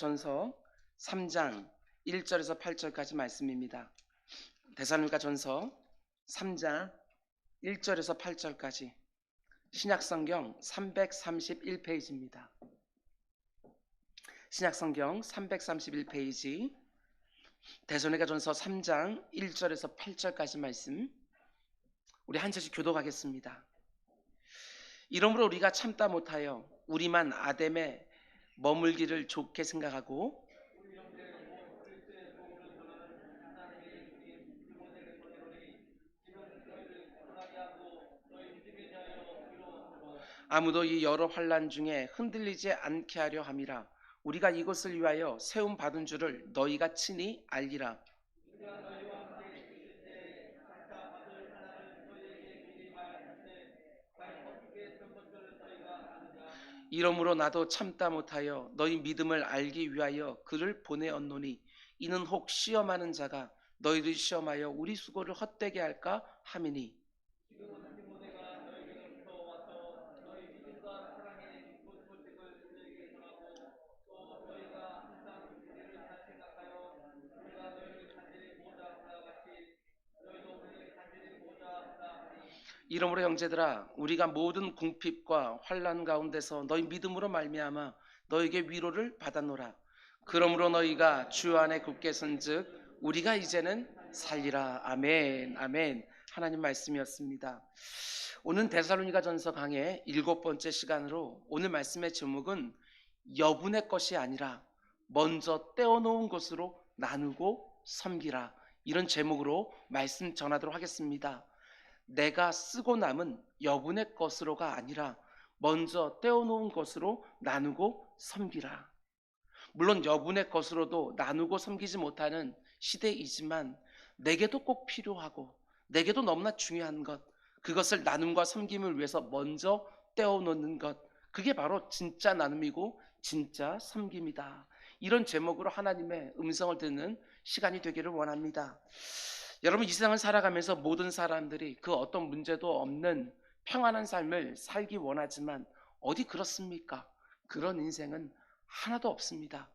전서 3장 1절에서 8절까지 말씀입니다. 데살로니가 전서 3장 1절에서 8절까지 신약성경 331페이지입니다. 신약성경 331페이지 데살로니가 전서 3장 1절에서 8절까지 말씀 우리 한 절씩 교독하겠습니다. 이러므로 우리가 참다 못하여 우리만 아뎀에 머물기를 좋게 생각하고 아무도 이 여러 환난 중에 흔들리지 않게 하려 함이라. 우리가 이것을 위하여 세움 받은 줄을 너희가 친히 알리라. 이러므로 나도 참다 못하여 너희 믿음을 알기 위하여 그를 보내었노니 이는 혹 시험하는 자가 너희를 시험하여 우리 수고를 헛되게 할까 함이니. 이러므로 형제들아 우리가 모든 궁핍과 환난 가운데서 너희 믿음으로 말미암아 너희에게 위로를 받았노라. 그러므로 너희가 주 안에 굳게 선즉 우리가 이제는 살리라. 아멘. 아멘. 하나님 말씀이었습니다. 오늘 데살로니가 전서 강의 7번째 시간으로 오늘 말씀의 제목은 여분의 것이 아니라 먼저 떼어놓은 것으로 나누고 섬기라, 이런 제목으로 말씀 전하도록 하겠습니다. 내가 쓰고 남은 여분의 것으로가 아니라 먼저 떼어놓은 것으로 나누고 섬기라. 물론 여분의 것으로도 나누고 섬기지 못하는 시대이지만 내게도 꼭 필요하고 내게도 너무나 중요한 것, 그것을 나눔과 섬김을 위해서 먼저 떼어놓는 것, 그게 바로 진짜 나눔이고 진짜 섬김이다. 이런 제목으로 하나님의 음성을 듣는 시간이 되기를 원합니다. 여러분, 이 세상을 살아가면서 모든 사람들이 그 어떤 문제도 없는 평안한 삶을 살기 원하지만 어디 그렇습니까? 그런 인생은 하나도 없습니다.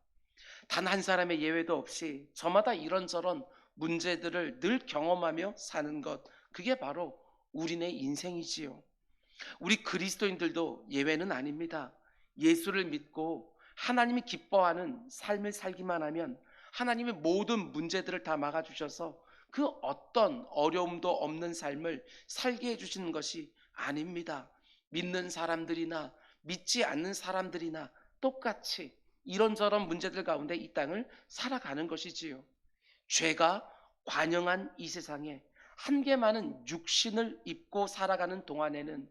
단 한 사람의 예외도 없이 저마다 이런저런 문제들을 늘 경험하며 사는 것, 그게 바로 우리네 인생이지요. 우리 그리스도인들도 예외는 아닙니다. 예수를 믿고 하나님이 기뻐하는 삶을 살기만 하면 하나님이 모든 문제들을 다 막아주셔서 그 어떤 어려움도 없는 삶을 살게 해주시는 것이 아닙니다. 믿는 사람들이나 믿지 않는 사람들이나 똑같이 이런저런 문제들 가운데 이 땅을 살아가는 것이지요. 죄가 관영한 이 세상에 한계 많은 육신을 입고 살아가는 동안에는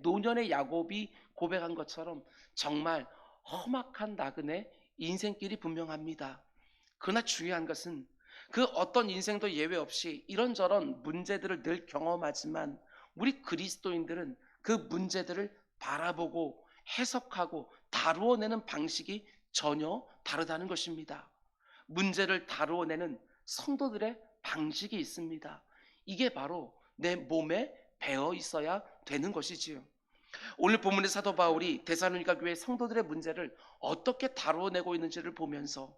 노년의 야곱이 고백한 것처럼 정말 험악한 나그네 인생길이 분명합니다. 그러나 중요한 것은 그 어떤 인생도 예외 없이 이런저런 문제들을 늘 경험하지만 우리 그리스도인들은 그 문제들을 바라보고 해석하고 다루어내는 방식이 전혀 다르다는 것입니다. 문제를 다루어내는 성도들의 방식이 있습니다. 이게 바로 내 몸에 배어 있어야 되는 것이지요. 오늘 본문의 사도 바울이 데살로니가 교회 성도들의 문제를 어떻게 다루어내고 있는지를 보면서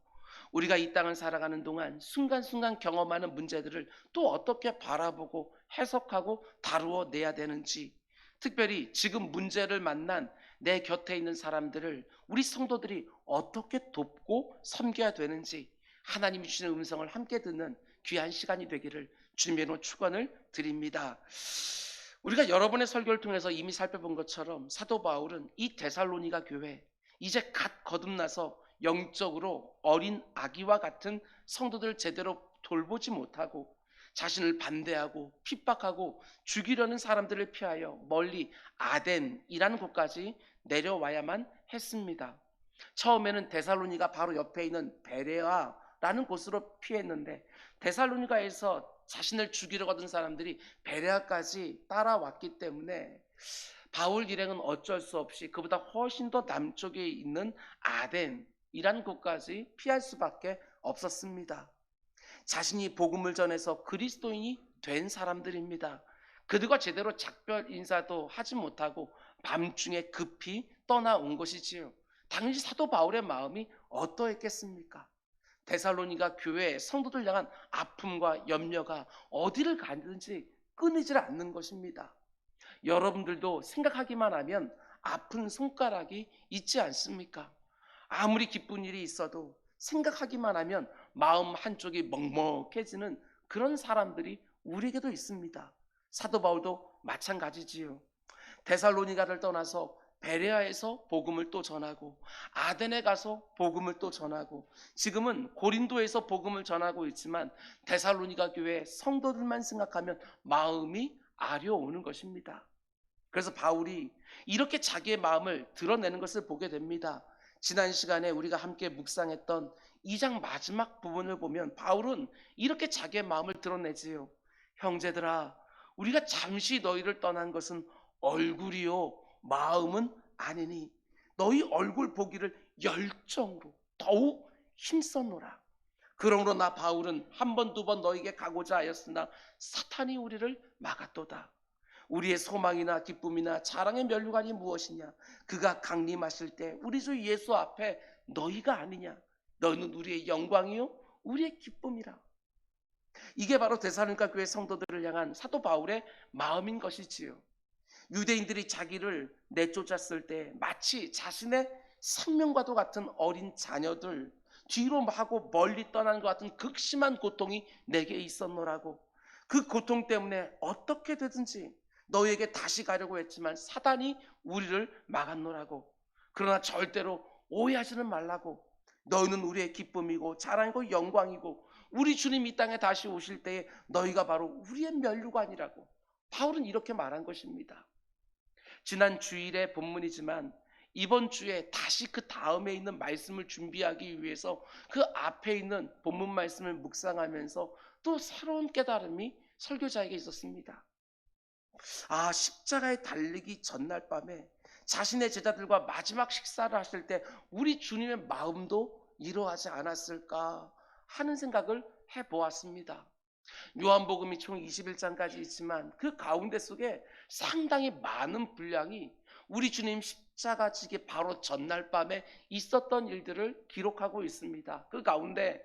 우리가 이 땅을 살아가는 동안 순간순간 경험하는 문제들을 또 어떻게 바라보고 해석하고 다루어내야 되는지, 특별히 지금 문제를 만난 내 곁에 있는 사람들을 우리 성도들이 어떻게 돕고 섬겨야 되는지 하나님이 주시는 음성을 함께 듣는 귀한 시간이 되기를 주님의 이름으로 축원을 드립니다. 우리가 여러 번의 설교를 통해서 이미 살펴본 것처럼 사도 바울은 이 데살로니가 교회, 이제 갓 거듭나서 영적으로 어린 아기와 같은 성도들 제대로 돌보지 못하고 자신을 반대하고 핍박하고 죽이려는 사람들을 피하여 멀리 아덴이라는 곳까지 내려와야만 했습니다. 처음에는 데살로니가 바로 옆에 있는 베레아라는 곳으로 피했는데 데살로니가에서 자신을 죽이려고 하던 사람들이 베레아까지 따라왔기 때문에 바울 일행은 어쩔 수 없이 그보다 훨씬 더 남쪽에 있는 아덴이라는 곳까지 피할 수밖에 없었습니다. 자신이 복음을 전해서 그리스도인이 된 사람들입니다. 그들과 제대로 작별 인사도 하지 못하고 밤중에 급히 떠나온 것이지요. 당시 사도 바울의 마음이 어떠했겠습니까? 데살로니가 교회 성도들 향한 아픔과 염려가 어디를 가든지 끊이질 않는 것입니다. 여러분들도 생각하기만 하면 아픈 손가락이 있지 않습니까? 아무리 기쁜 일이 있어도 생각하기만 하면 마음 한쪽이 먹먹해지는 그런 사람들이 우리에게도 있습니다. 사도 바울도 마찬가지지요. 데살로니가를 떠나서 베레아에서 복음을 또 전하고, 아덴에 가서 복음을 또 전하고, 지금은 고린도에서 복음을 전하고 있지만 데살로니가 교회 성도들만 생각하면 마음이 아려오는 것입니다. 그래서 바울이 이렇게 자기의 마음을 드러내는 것을 보게 됩니다. 지난 시간에 우리가 함께 묵상했던 2장 마지막 부분을 보면 바울은 이렇게 자기의 마음을 드러내지요. 형제들아, 우리가 잠시 너희를 떠난 것은 얼굴이요 마음은 아니니 너희 얼굴 보기를 열정으로 더욱 힘썼노라. 그러므로 나 바울은 한 번 두 번 너에게 가고자 하였으나 사탄이 우리를 막았도다. 우리의 소망이나 기쁨이나 자랑의 면류관이 무엇이냐? 그가 강림하실 때 우리 주 예수 앞에 너희가 아니냐? 너는 우리의 영광이요 우리의 기쁨이라. 이게 바로 데살로니가 교회 성도들을 향한 사도 바울의 마음인 것이지요. 유대인들이 자기를 내쫓았을 때 마치 자신의 생명과도 같은 어린 자녀들 뒤로 하고 멀리 떠나는 것 같은 극심한 고통이 내게 있었노라고. 그 고통 때문에 어떻게 되든지 너희에게 다시 가려고 했지만 사단이 우리를 막았노라고. 그러나 절대로 오해하지는 말라고. 너희는 우리의 기쁨이고 자랑이고 영광이고 우리 주님 이 땅에 다시 오실 때에 너희가 바로 우리의 면류관이라고. 바울은 이렇게 말한 것입니다. 지난 주일의 본문이지만 이번 주에 다시 그 다음에 있는 말씀을 준비하기 위해서 그 앞에 있는 본문 말씀을 묵상하면서 또 새로운 깨달음이 설교자에게 있었습니다. 십자가에 달리기 전날 밤에 자신의 제자들과 마지막 식사를 하실 때 우리 주님의 마음도 이러하지 않았을까 하는 생각을 해보았습니다. 요한복음이 총 21장까지 있지만 그 가운데 속에 상당히 많은 분량이 우리 주님 십자가 지기 바로 전날 밤에 있었던 일들을 기록하고 있습니다. 그 가운데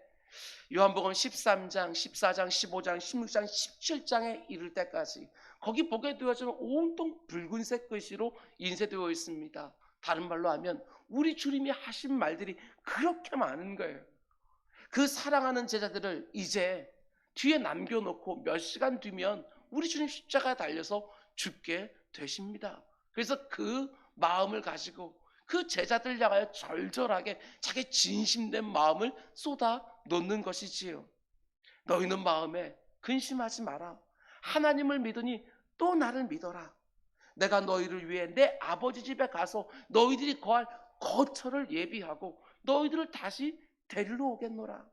요한복음 13장, 14장, 15장, 16장, 17장에 이를 때까지 거기 보게 되어지는 온통 붉은색 글씨로 인쇄되어 있습니다. 다른 말로 하면 우리 주님이 하신 말들이 그렇게 많은 거예요. 그 사랑하는 제자들을 이제 뒤에 남겨놓고 몇 시간 뒤면 우리 주님 십자가에 달려서 죽게 되십니다. 그래서 그 마음을 가지고 그 제자들 향하여 절절하게 자기 진심된 마음을 쏟아 놓는 것이지요. 너희는 마음에 근심하지 마라. 하나님을 믿으니 또 나를 믿어라. 내가 너희를 위해 내 아버지 집에 가서 너희들이 거할 거처를 예비하고 너희들을 다시 데리러 오겠노라.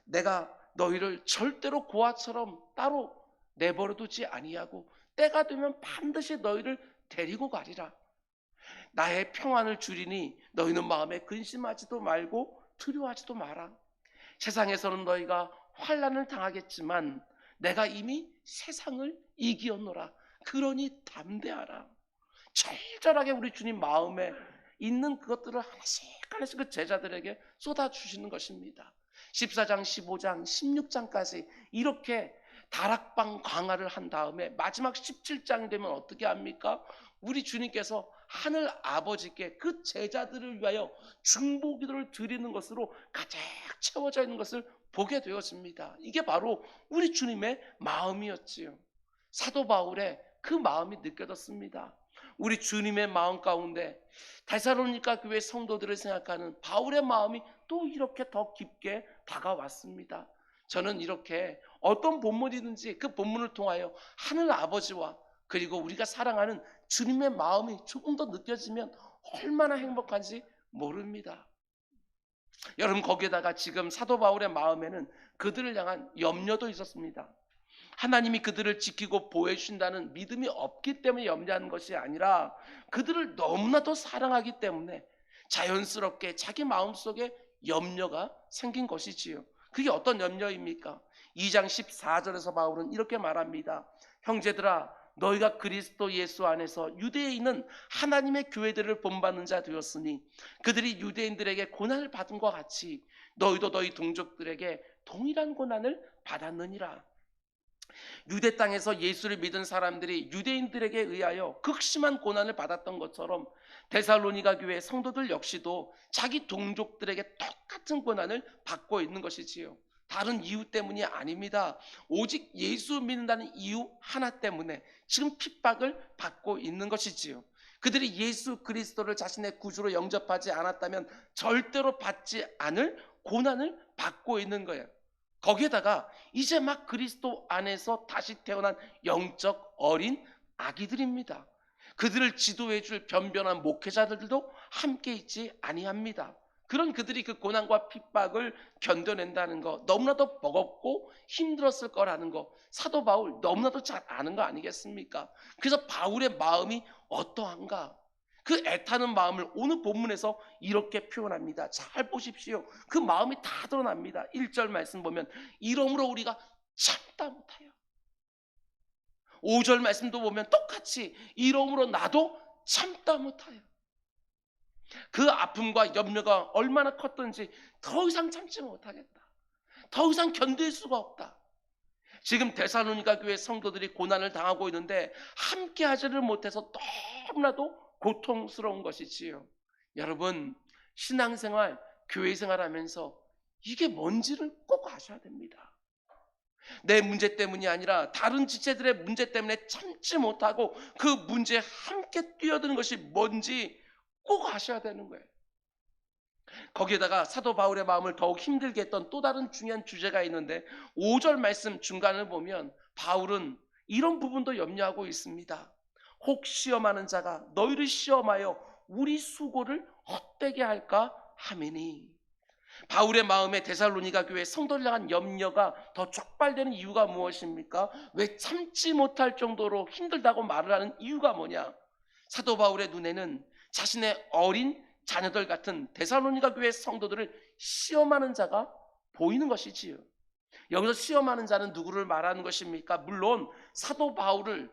내가 너희를 절대로 고아처럼 따로 내버려 두지 아니하고 때가 되면 반드시 너희를 데리고 가리라. 나의 평안을 주리니 너희는 마음에 근심하지도 말고 두려워하지도 마라. 세상에서는 너희가 환난을 당하겠지만 내가 이미 세상을 이기었노라. 그러니 담대하라. 절절하게 우리 주님 마음에 있는 그것들을 하나씩 그 제자들에게 쏟아주시는 것입니다. 14장, 15장, 16장까지 이렇게 다락방 강화를 한 다음에 마지막 17장이 되면 어떻게 합니까? 우리 주님께서 하늘 아버지께 그 제자들을 위하여 중보기도를 드리는 것으로 가득 채워져 있는 것을 보게 되었습니다. 이게 바로 우리 주님의 마음이었지요. 사도 바울의 그 마음이 느껴졌습니다. 우리 주님의 마음 가운데 데살로니가 교회 성도들을 생각하는 바울의 마음이 또 이렇게 더 깊게 다가왔습니다. 저는 이렇게 어떤 본문이든지 그 본문을 통하여 하늘 아버지와 그리고 우리가 사랑하는 주님의 마음이 조금 더 느껴지면 얼마나 행복한지 모릅니다. 여러분, 거기에다가 지금 사도 바울의 마음에는 그들을 향한 염려도 있었습니다. 하나님이 그들을 지키고 보호해 주신다는 믿음이 없기 때문에 염려하는 것이 아니라 그들을 너무나도 사랑하기 때문에 자연스럽게 자기 마음속에 염려가 생긴 것이지요. 그게 어떤 염려입니까? 2장 14절에서 바울은 이렇게 말합니다. 형제들아, 너희가 그리스도 예수 안에서 유대에 있는 하나님의 교회들을 본받는 자 되었으니 그들이 유대인들에게 고난을 받은 것 같이 너희도 너희 동족들에게 동일한 고난을 받았느니라. 유대 땅에서 예수를 믿은 사람들이 유대인들에게 의하여 극심한 고난을 받았던 것처럼 데살로니가 교회 성도들 역시도 자기 동족들에게 똑같은 고난을 받고 있는 것이지요. 다른 이유 때문이 아닙니다. 오직 예수 믿는다는 이유 하나 때문에 지금 핍박을 받고 있는 것이지요. 그들이 예수 그리스도를 자신의 구주로 영접하지 않았다면 절대로 받지 않을 고난을 받고 있는 거예요. 거기에다가 이제 막 그리스도 안에서 다시 태어난 영적 어린 아기들입니다. 그들을 지도해 줄 변변한 목회자들도 함께 있지 아니합니다. 그런 그들이 그 고난과 핍박을 견뎌낸다는 거, 너무나도 버겁고 힘들었을 거라는 거 사도 바울 너무나도 잘 아는 거 아니겠습니까? 그래서 바울의 마음이 어떠한가? 그 애타는 마음을 오늘 본문에서 이렇게 표현합니다. 잘 보십시오. 그 마음이 다 드러납니다. 1절 말씀 보면 이러므로 우리가 참다 못하여. 5절 말씀도 보면 똑같이 이러므로 나도 참다 못하여. 그 아픔과 염려가 얼마나 컸던지 더 이상 참지 못하겠다. 더 이상 견딜 수가 없다. 지금 데살로니가 교회 성도들이 고난을 당하고 있는데 함께 하지를 못해서 너무나도 고통스러운 것이지요. 여러분, 신앙생활, 교회생활 하면서 이게 뭔지를 꼭 아셔야 됩니다. 내 문제 때문이 아니라 다른 지체들의 문제 때문에 참지 못하고 그 문제에 함께 뛰어드는 것이 뭔지 꼭 아셔야 되는 거예요. 거기에다가 사도 바울의 마음을 더욱 힘들게 했던 또 다른 중요한 주제가 있는데 5절 말씀 중간을 보면 바울은 이런 부분도 염려하고 있습니다. 혹 시험하는 자가 너희를 시험하여 우리 수고를 헛되게 할까 하매니. 바울의 마음에 데살로니가 교회 성도를 향한 염려가 더 촉발되는 이유가 무엇입니까? 왜 참지 못할 정도로 힘들다고 말을 하는 이유가 뭐냐? 사도 바울의 눈에는 자신의 어린 자녀들 같은 데살로니가 교회 성도들을 시험하는 자가 보이는 것이지요. 여기서 시험하는 자는 누구를 말하는 것입니까? 물론 사도 바울을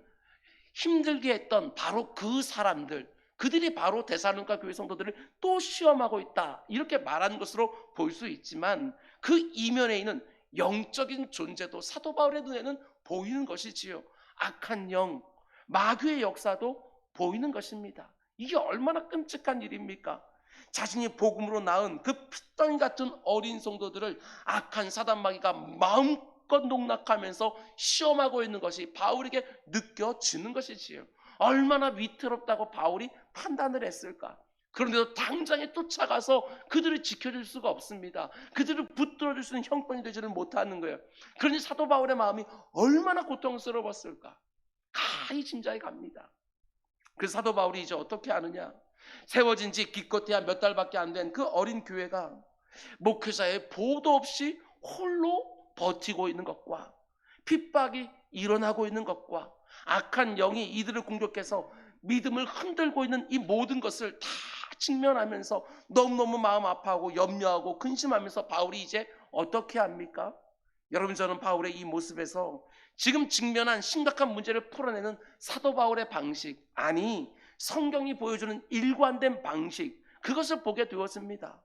힘들게 했던 바로 그 사람들, 그들이 바로 데살로니가 교회 성도들을 또 시험하고 있다, 이렇게 말하는 것으로 볼 수 있지만 그 이면에 있는 영적인 존재도 사도 바울의 눈에는 보이는 것이지요. 악한 영, 마귀의 역사도 보이는 것입니다. 이게 얼마나 끔찍한 일입니까? 자신이 복음으로 낳은 그 핏덩이 같은 어린 성도들을 악한 사단 마귀가 마음껏 농락하면서 시험하고 있는 것이 바울에게 느껴지는 것이지요. 얼마나 위태롭다고 바울이 판단을 했을까? 그런데도 당장에 쫓아가서 그들을 지켜줄 수가 없습니다. 그들을 붙들어줄 수 있는 형편이 되지를 못하는 거예요. 그러니 사도 바울의 마음이 얼마나 고통스러웠을까? 가히 짐작이 갑니다. 그 사도 바울이 이제 어떻게 하느냐? 세워진 지 기껏해야 몇 달밖에 안 된 그 어린 교회가 목회자의 보호도 없이 홀로 버티고 있는 것과 핍박이 일어나고 있는 것과 악한 영이 이들을 공격해서 믿음을 흔들고 있는 이 모든 것을 다 직면하면서 너무너무 마음 아파하고 염려하고 근심하면서 바울이 이제 어떻게 합니까? 여러분, 저는 바울의 이 모습에서 지금 직면한 심각한 문제를 풀어내는 사도 바울의 방식, 아니 성경이 보여주는 일관된 방식, 그것을 보게 되었습니다.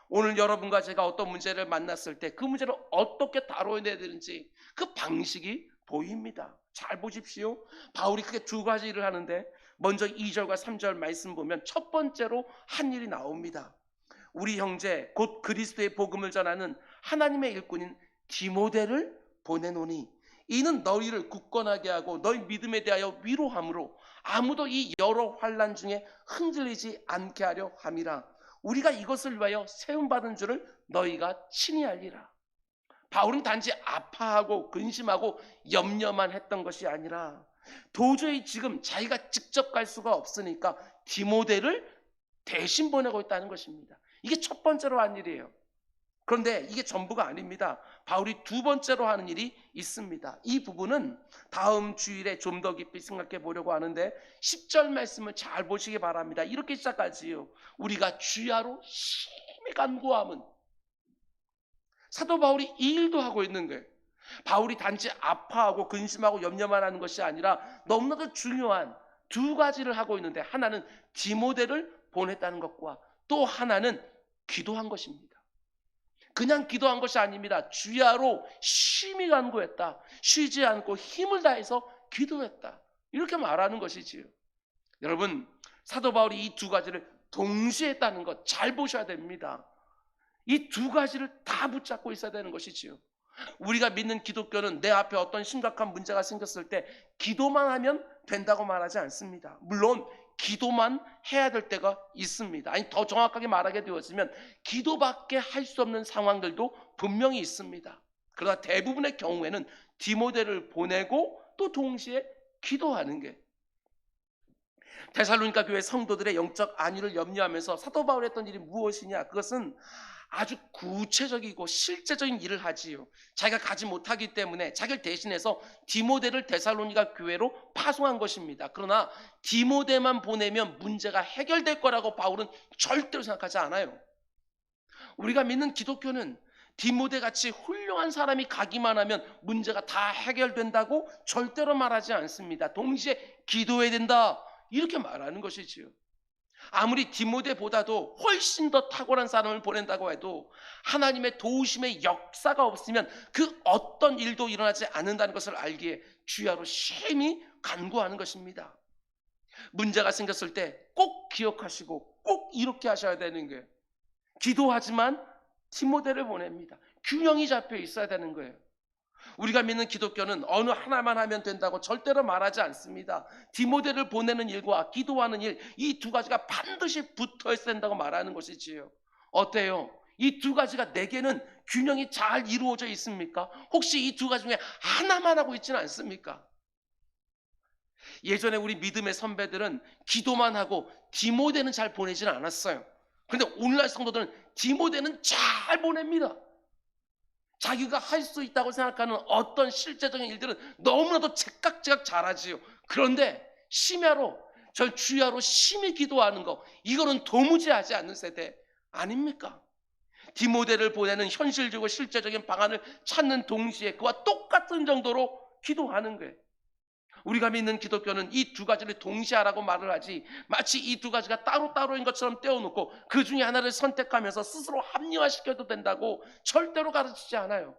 오늘 여러분과 제가 어떤 문제를 만났을 때 그 문제를 어떻게 다뤄야 되는지 그 방식이 보입니다. 잘 보십시오. 바울이 크게 두 가지 일을 하는데 먼저 2절과 3절 말씀 보면 첫 번째로 한 일이 나옵니다. 우리 형제 곧 그리스도의 복음을 전하는 하나님의 일꾼인 디모데를 보내노니 이는 너희를 굳건하게 하고 너희 믿음에 대하여 위로함으로 아무도 이 여러 환난 중에 흔들리지 않게 하려 함이라. 우리가 이것을 위하여 세움받은 줄을 너희가 친히 알리라. 바울은 단지 아파하고 근심하고 염려만 했던 것이 아니라 도저히 지금 자기가 직접 갈 수가 없으니까 디모데를 대신 보내고 있다는 것입니다. 이게 첫 번째로 한 일이에요. 그런데 이게 전부가 아닙니다. 바울이 두 번째로 하는 일이 있습니다. 이 부분은 다음 주일에 좀 더 깊이 생각해 보려고 하는데 10절 말씀을 잘 보시기 바랍니다. 이렇게 시작하지요. 우리가 주야로 심히 간구함은. 사도 바울이 이 일도 하고 있는 거예요. 바울이 단지 아파하고 근심하고 염려만 하는 것이 아니라 너무나도 중요한 두 가지를 하고 있는데, 하나는 디모데를 보냈다는 것과 또 하나는 기도한 것입니다. 그냥 기도한 것이 아닙니다. 주야로 심히 간구했다. 쉬지 않고 힘을 다해서 기도했다. 이렇게 말하는 것이지요. 여러분, 사도 바울이 이 두 가지를 동시에 했다는 것 잘 보셔야 됩니다. 이 두 가지를 다 붙잡고 있어야 되는 것이지요. 우리가 믿는 기독교는 내 앞에 어떤 심각한 문제가 생겼을 때 기도만 하면 된다고 말하지 않습니다. 물론 기도만 해야 될 때가 있습니다. 아니, 더 정확하게 말하게 되었으면 기도밖에 할 수 없는 상황들도 분명히 있습니다. 그러나 대부분의 경우에는 디모데를 보내고 또 동시에 기도하는 게, 데살로니가 교회 성도들의 영적 안위를 염려하면서 사도 바울이 했던 일이 무엇이냐? 그것은 아주 구체적이고 실제적인 일을 하지요. 자기가 가지 못하기 때문에 자기를 대신해서 디모데를 데살로니가 교회로 파송한 것입니다. 그러나 디모데만 보내면 문제가 해결될 거라고 바울은 절대로 생각하지 않아요. 우리가 믿는 기독교는 디모데 같이 훌륭한 사람이 가기만 하면 문제가 다 해결된다고 절대로 말하지 않습니다. 동시에 기도해야 된다, 이렇게 말하는 것이지요. 아무리 디모데보다도 훨씬 더 탁월한 사람을 보낸다고 해도 하나님의 도우심의 역사가 없으면 그 어떤 일도 일어나지 않는다는 것을 알기에 주야로 심히 간구하는 것입니다. 문제가 생겼을 때 꼭 기억하시고 꼭 이렇게 하셔야 되는 거예요. 기도하지만 디모데를 보냅니다. 균형이 잡혀 있어야 되는 거예요. 우리가 믿는 기독교는 어느 하나만 하면 된다고 절대로 말하지 않습니다. 디모데를 보내는 일과 기도하는 일, 이 두 가지가 반드시 붙어 있어야 된다고 말하는 것이지요. 어때요? 이 두 가지가 내게는 균형이 잘 이루어져 있습니까? 혹시 이 두 가지 중에 하나만 하고 있지는 않습니까? 예전에 우리 믿음의 선배들은 기도만 하고 디모데는 잘 보내지는 않았어요. 그런데 오늘날 성도들은 디모데는 잘 보냅니다. 자기가 할 수 있다고 생각하는 어떤 실제적인 일들은 너무나도 제각제각 잘하지요. 그런데 심야로, 저 주야로 심히 기도하는 거, 이거는 도무지 하지 않는 세대 아닙니까? 디모데를 보내는 현실적이고 실제적인 방안을 찾는 동시에 그와 똑같은 정도로 기도하는 거예요. 우리가 믿는 기독교는 이 두 가지를 동시에 하라고 말을 하지, 마치 이 두 가지가 따로따로인 것처럼 떼어놓고 그 중에 하나를 선택하면서 스스로 합리화시켜도 된다고 절대로 가르치지 않아요.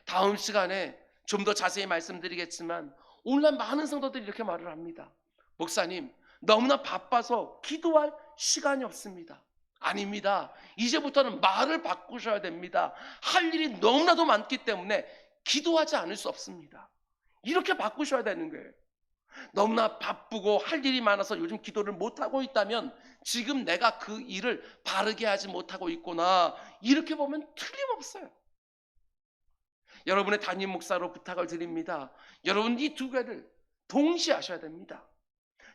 다음 시간에 좀 더 자세히 말씀드리겠지만, 오늘날 많은 성도들이 이렇게 말을 합니다. 목사님, 너무나 바빠서 기도할 시간이 없습니다. 아닙니다. 이제부터는 말을 바꾸셔야 됩니다. 할 일이 너무나도 많기 때문에 기도하지 않을 수 없습니다. 이렇게 바꾸셔야 되는 거예요. 너무나 바쁘고 할 일이 많아서 요즘 기도를 못하고 있다면 지금 내가 그 일을 바르게 하지 못하고 있구나, 이렇게 보면 틀림없어요. 여러분의 담임 목사로 부탁을 드립니다. 여러분, 이 두 개를 동시에 하셔야 됩니다.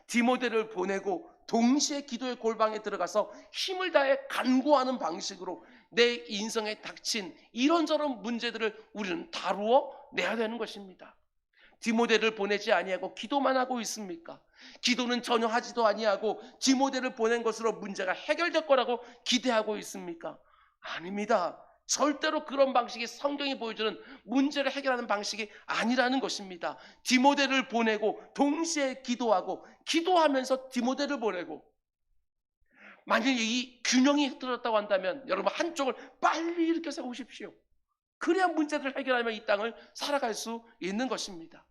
디모데를 보내고 동시에 기도의 골방에 들어가서 힘을 다해 간구하는 방식으로 내 인생에 닥친 이런저런 문제들을 우리는 다루어 내야 되는 것입니다. 디모데를 보내지 아니하고 기도만 하고 있습니까? 기도는 전혀 하지도 아니하고 디모데를 보낸 것으로 문제가 해결될 거라고 기대하고 있습니까? 아닙니다. 절대로 그런 방식이 성경이 보여주는 문제를 해결하는 방식이 아니라는 것입니다. 디모데를 보내고 동시에 기도하고, 기도하면서 디모데를 보내고, 만약에 이 균형이 흐트러졌다고 한다면 여러분, 한쪽을 빨리 일으켜 세우십시오. 그래야 문제를 해결하며 이 땅을 살아갈 수 있는 것입니다.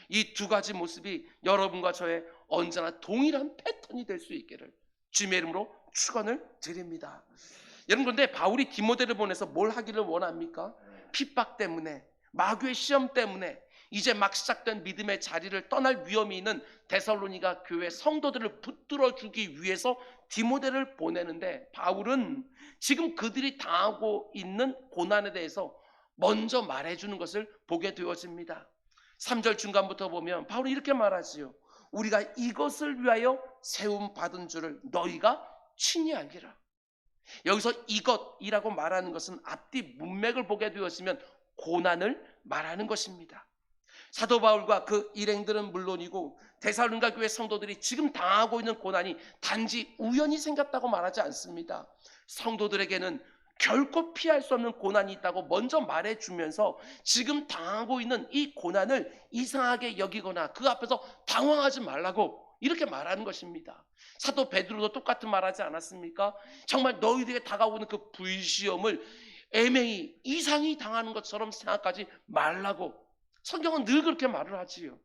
이 두 가지 모습이 여러분과 저의 언제나 동일한 패턴이 될 수 있기를 주님의 이름으로 축원을 드립니다. 여러분, 그런데 바울이 디모데를 보내서 뭘 하기를 원합니까? 핍박 때문에, 마귀의 시험 때문에 이제 막 시작된 믿음의 자리를 떠날 위험이 있는 데살로니가 교회 성도들을 붙들어 주기 위해서 디모데를 보내는데, 바울은 지금 그들이 당하고 있는 고난에 대해서 먼저 말해주는 것을 보게 되어집니다. 3절 중간부터 보면 바울이 이렇게 말하지요. 우리가 이것을 위하여 세움 받은 줄을 너희가 친히 알리라. 여기서 이것이라고 말하는 것은 앞뒤 문맥을 보게 되었으면 고난을 말하는 것입니다. 사도 바울과 그 일행들은 물론이고 데살로니가 교회 성도들이 지금 당하고 있는 고난이 단지 우연히 생겼다고 말하지 않습니다. 성도들에게는 결코 피할 수 없는 고난이 있다고 먼저 말해주면서 지금 당하고 있는 이 고난을 이상하게 여기거나 그 앞에서 당황하지 말라고 이렇게 말하는 것입니다. 사도 베드로도 똑같은 말하지 않았습니까? 정말 너희들에게 다가오는 그 불시험을 애매히 이상히 당하는 것처럼 생각하지 말라고 성경은 늘 그렇게 말을 하지요.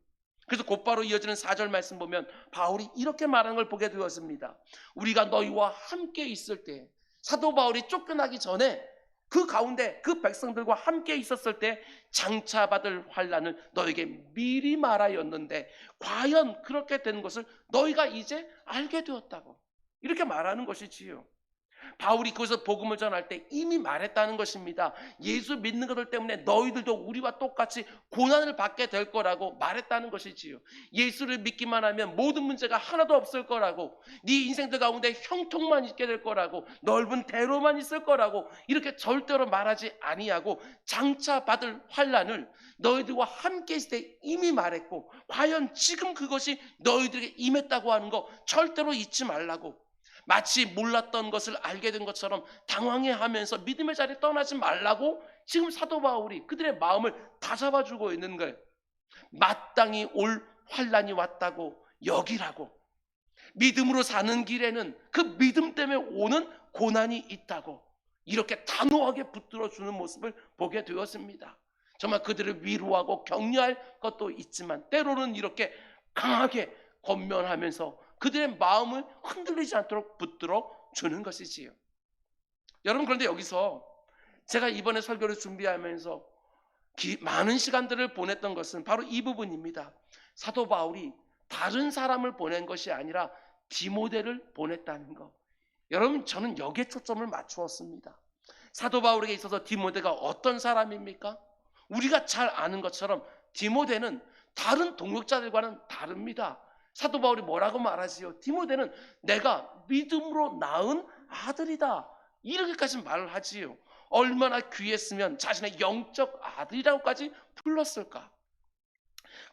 그래서 곧바로 이어지는 4절 말씀 보면 바울이 이렇게 말하는 걸 보게 되었습니다. 우리가 너희와 함께 있을 때, 사도 바울이 쫓겨나기 전에 그 가운데 그 백성들과 함께 있었을 때 장차 받을 환난을 너에게 미리 말하였는데 과연 그렇게 된 것을 너희가 이제 알게 되었다고 이렇게 말하는 것이지요. 바울이 거기서 복음을 전할 때 이미 말했다는 것입니다. 예수 믿는 것들 때문에 너희들도 우리와 똑같이 고난을 받게 될 거라고 말했다는 것이지요. 예수를 믿기만 하면 모든 문제가 하나도 없을 거라고, 네 인생들 가운데 형통만 있게 될 거라고, 넓은 대로만 있을 거라고 이렇게 절대로 말하지 아니하고 장차 받을 환난을 너희들과 함께 있을 때 이미 말했고 과연 지금 그것이 너희들에게 임했다고 하는 거 절대로 잊지 말라고, 마치 몰랐던 것을 알게 된 것처럼 당황해하면서 믿음의 자리에 떠나지 말라고 지금 사도 바울이 그들의 마음을 다잡아주고 있는 거예요. 마땅히 올 환난이 왔다고 여기라고, 믿음으로 사는 길에는 그 믿음 때문에 오는 고난이 있다고 이렇게 단호하게 붙들어주는 모습을 보게 되었습니다. 정말 그들을 위로하고 격려할 것도 있지만 때로는 이렇게 강하게 권면하면서 그들의 마음을 흔들리지 않도록 붙들어 주는 것이지요. 여러분, 그런데 여기서 제가 이번에 설교를 준비하면서 많은 시간들을 보냈던 것은 바로 이 부분입니다. 사도 바울이 다른 사람을 보낸 것이 아니라 디모데를 보냈다는 것. 여러분, 저는 여기에 초점을 맞추었습니다. 사도 바울에게 있어서 디모데가 어떤 사람입니까? 우리가 잘 아는 것처럼 디모데는 다른 동역자들과는 다릅니다. 사도 바울이 뭐라고 말하지요? 디모데는 내가 믿음으로 낳은 아들이다, 이렇게까지 말을 하지요. 얼마나 귀했으면 자신의 영적 아들이라고까지 불렀을까.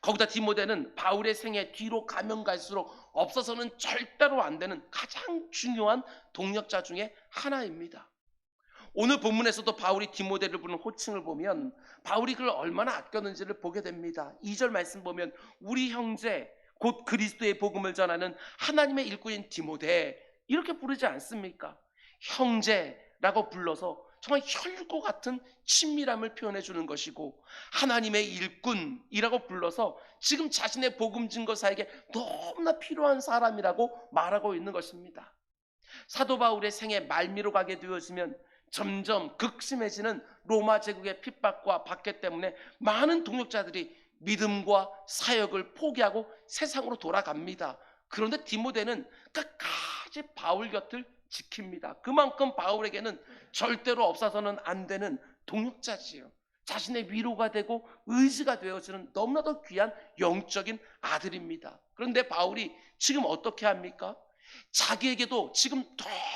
거기다 디모데는 바울의 생애 뒤로 가면 갈수록 없어서는 절대로 안 되는 가장 중요한 동역자 중에 하나입니다. 오늘 본문에서도 바울이 디모데를 부르는 호칭을 보면 바울이 그를 얼마나 아꼈는지를 보게 됩니다. 2절 말씀 보면 우리 형제 곧 그리스도의 복음을 전하는 하나님의 일꾼인 디모데, 이렇게 부르지 않습니까? 형제라고 불러서 정말 혈육과 같은 친밀함을 표현해 주는 것이고, 하나님의 일꾼이라고 불러서 지금 자신의 복음 증거사에게 너무나 필요한 사람이라고 말하고 있는 것입니다. 사도 바울의 생에 말미로 가게 되어지면 점점 극심해지는 로마 제국의 핍박과 박해 때문에 많은 동역자들이 믿음과 사역을 포기하고 세상으로 돌아갑니다. 그런데 디모데는 끝까지 바울 곁을 지킵니다. 그만큼 바울에게는 절대로 없어서는 안 되는 동역자지요. 자신의 위로가 되고 의지가 되어지는 너무나도 귀한 영적인 아들입니다. 그런데 바울이 지금 어떻게 합니까? 자기에게도 지금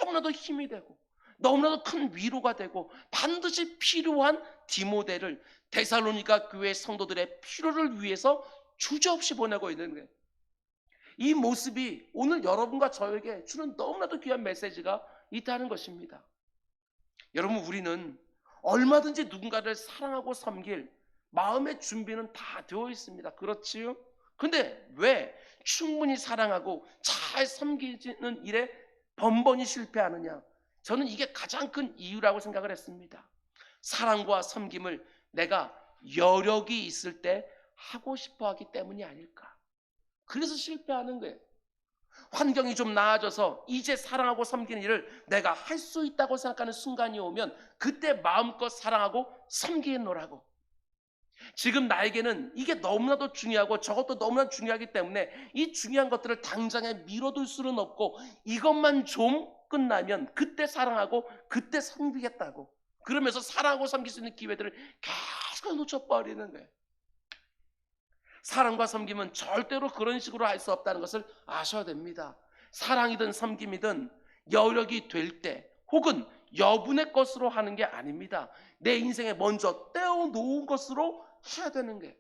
너무나도 힘이 되고 너무나도 큰 위로가 되고 반드시 필요한 디모데를 데살로니가 교회 성도들의 필요를 위해서 주저없이 보내고 있는 거예요. 이 모습이 오늘 여러분과 저에게 주는 너무나도 귀한 메시지가 있다는 것입니다. 여러분, 우리는 얼마든지 누군가를 사랑하고 섬길 마음의 준비는 다 되어 있습니다. 그렇지요? 근데 왜 충분히 사랑하고 잘 섬기는 일에 번번이 실패하느냐? 저는 이게 가장 큰 이유라고 생각을 했습니다. 사랑과 섬김을 내가 여력이 있을 때 하고 싶어 하기 때문이 아닐까. 그래서 실패하는 거예요. 환경이 좀 나아져서 이제 사랑하고 섬기는 일을 내가 할 수 있다고 생각하는 순간이 오면 그때 마음껏 사랑하고 섬기노라고. 지금 나에게는 이게 너무나도 중요하고 저것도 너무나 중요하기 때문에 이 중요한 것들을 당장에 미뤄둘 수는 없고 이것만 좀 끝나면 그때 사랑하고 그때 섬기겠다고, 그러면서 사랑하고 섬길 수 있는 기회들을 계속 놓쳐버리는 거예요. 사랑과 섬김은 절대로 그런 식으로 할 수 없다는 것을 아셔야 됩니다. 사랑이든 섬김이든 여력이 될 때 혹은 여분의 것으로 하는 게 아닙니다. 내 인생에 먼저 떼어놓은 것으로 해야 되는 게.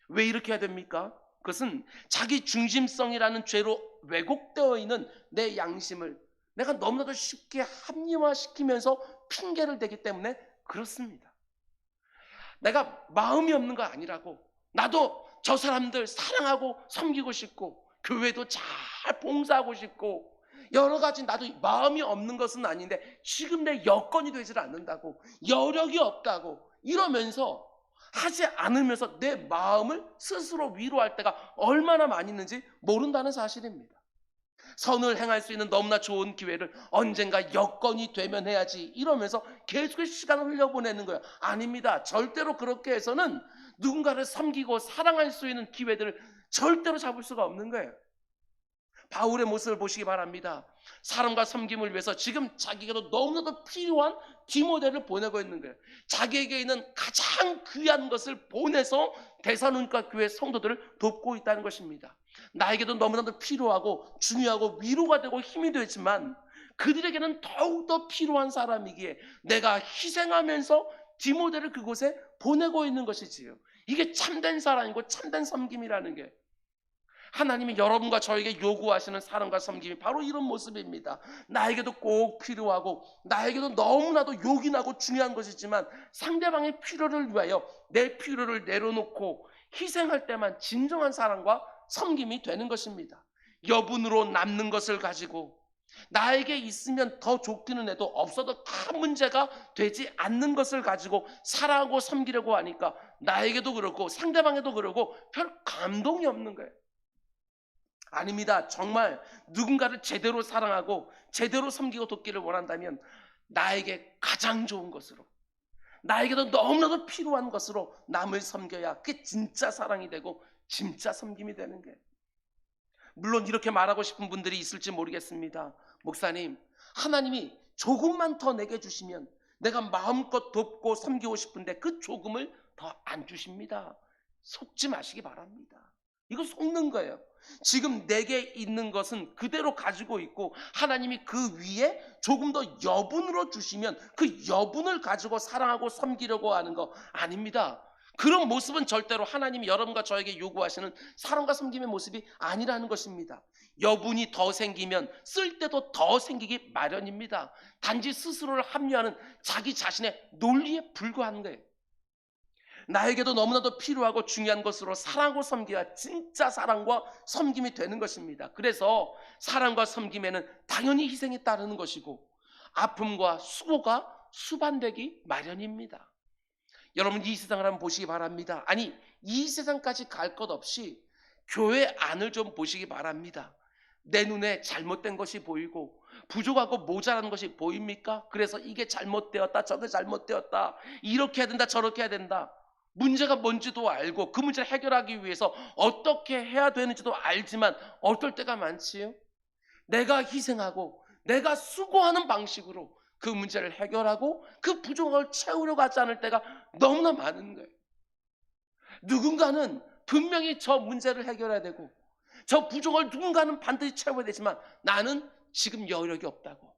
왜 이렇게 해야 됩니까? 그것은 자기 중심성이라는 죄로 왜곡되어 있는 내 양심을 내가 너무나도 쉽게 합리화시키면서 핑계를 대기 때문에 그렇습니다. 내가 마음이 없는 거 아니라고. 나도 저 사람들 사랑하고 섬기고 싶고 교회도 잘 봉사하고 싶고 여러 가지 나도 마음이 없는 것은 아닌데 지금 내 여건이 되질 않는다고, 여력이 없다고 이러면서 하지 않으면서 내 마음을 스스로 위로할 때가 얼마나 많이 있는지 모른다는 사실입니다. 선을 행할 수 있는 너무나 좋은 기회를 언젠가 여건이 되면 해야지 이러면서 계속 시간을 흘려보내는 거예요. 아닙니다. 절대로 그렇게 해서는 누군가를 섬기고 사랑할 수 있는 기회들을 절대로 잡을 수가 없는 거예요. 바울의 모습을 보시기 바랍니다. 사랑과 섬김을 위해서 지금 자기에게도 너무나도 필요한 디모데를 보내고 있는 거예요. 자기에게 있는 가장 귀한 것을 보내서 데살로니가 교회 성도들을 돕고 있다는 것입니다. 나에게도 너무나도 필요하고 중요하고 위로가 되고 힘이 되지만 그들에게는 더욱더 필요한 사람이기에 내가 희생하면서 디모데를 그곳에 보내고 있는 것이지요. 이게 참된 사랑이고 참된 섬김이라는 게, 하나님이 여러분과 저에게 요구하시는 사랑과 섬김이 바로 이런 모습입니다. 나에게도 꼭 필요하고 나에게도 너무나도 요긴하고 중요한 것이지만 상대방의 필요를 위하여 내 필요를 내려놓고 희생할 때만 진정한 사랑과 섬김이 되는 것입니다. 여분으로 남는 것을 가지고 나에게 있으면 더 좋기는 해도 없어도 큰 문제가 되지 않는 것을 가지고 사랑하고 섬기려고 하니까 나에게도 그렇고 상대방에도 그러고 별 감동이 없는 거예요. 아닙니다. 정말 누군가를 제대로 사랑하고 제대로 섬기고 돕기를 원한다면 나에게 가장 좋은 것으로, 나에게도 너무나도 필요한 것으로 남을 섬겨야 그게 진짜 사랑이 되고 진짜 섬김이 되는 거예요. 물론 이렇게 말하고 싶은 분들이 있을지 모르겠습니다. 목사님, 하나님이 조금만 더 내게 주시면 내가 마음껏 돕고 섬기고 싶은데 그 조금을 더 안 주십니다. 속지 마시기 바랍니다. 이거 속는 거예요. 지금 내게 있는 것은 그대로 가지고 있고 하나님이 그 위에 조금 더 여분으로 주시면 그 여분을 가지고 사랑하고 섬기려고 하는 거 아닙니다. 그런 모습은 절대로 하나님이 여러분과 저에게 요구하시는 사랑과 섬김의 모습이 아니라는 것입니다. 여분이 더 생기면 쓸 때도 더 생기기 마련입니다. 단지 스스로를 합리화하는 자기 자신의 논리에 불과한 거예요. 나에게도 너무나도 필요하고 중요한 것으로 사랑하고 섬겨야 진짜 사랑과 섬김이 되는 것입니다. 그래서 사랑과 섬김에는 당연히 희생이 따르는 것이고 아픔과 수고가 수반되기 마련입니다. 여러분, 이 세상을 한번 보시기 바랍니다. 아니, 이 세상까지 갈 것 없이 교회 안을 좀 보시기 바랍니다. 내 눈에 잘못된 것이 보이고 부족하고 모자란 것이 보입니까? 그래서 이게 잘못되었다, 저게 잘못되었다, 이렇게 해야 된다, 저렇게 해야 된다. 문제가 뭔지도 알고 그 문제를 해결하기 위해서 어떻게 해야 되는지도 알지만 어떨 때가 많지요? 내가 희생하고 내가 수고하는 방식으로 그 문제를 해결하고 그 부족을 채우려고 하지 않을 때가 너무나 많은 거예요. 누군가는 분명히 저 문제를 해결해야 되고 저 부족을 누군가는 반드시 채워야 되지만 나는 지금 여력이 없다고,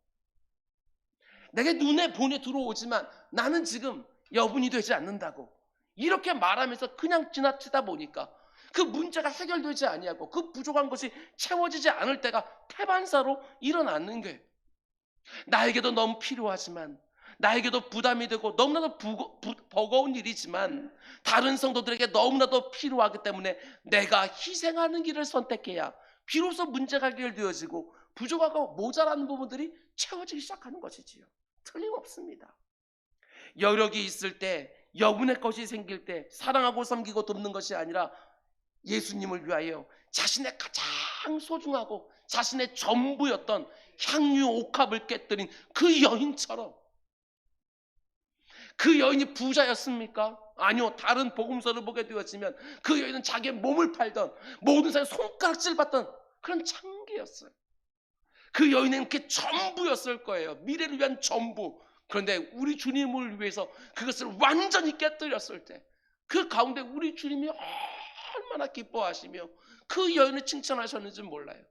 내게 눈에 본에 들어오지만 나는 지금 여분이 되지 않는다고 이렇게 말하면서 그냥 지나치다 보니까 그 문제가 해결되지 아니하고 그 부족한 것이 채워지지 않을 때가 태반사로 일어나는 거예요. 나에게도 너무 필요하지만, 나에게도 부담이 되고 너무나도 버거운 일이지만 다른 성도들에게 너무나도 필요하기 때문에 내가 희생하는 길을 선택해야 비로소 문제가 해결되어지고 부족하고 모자라는 부분들이 채워지기 시작하는 것이지요. 틀림없습니다. 여력이 있을 때, 여분의 것이 생길 때 사랑하고 섬기고 돕는 것이 아니라 예수님을 위하여 자신의 가장 소중하고 자신의 전부였던 향유 옥합을 깨뜨린 그 여인처럼. 그 여인이 부자였습니까? 아니요. 다른 복음서를 보게 되었지만 그 여인은 자기의 몸을 팔던, 모든 사람의 손가락질 받던 그런 창기였어요. 그 여인은 그게 전부였을 거예요. 미래를 위한 전부. 그런데 우리 주님을 위해서 그것을 완전히 깨뜨렸을 때 그 가운데 우리 주님이 얼마나 기뻐하시며 그 여인을 칭찬하셨는지 몰라요.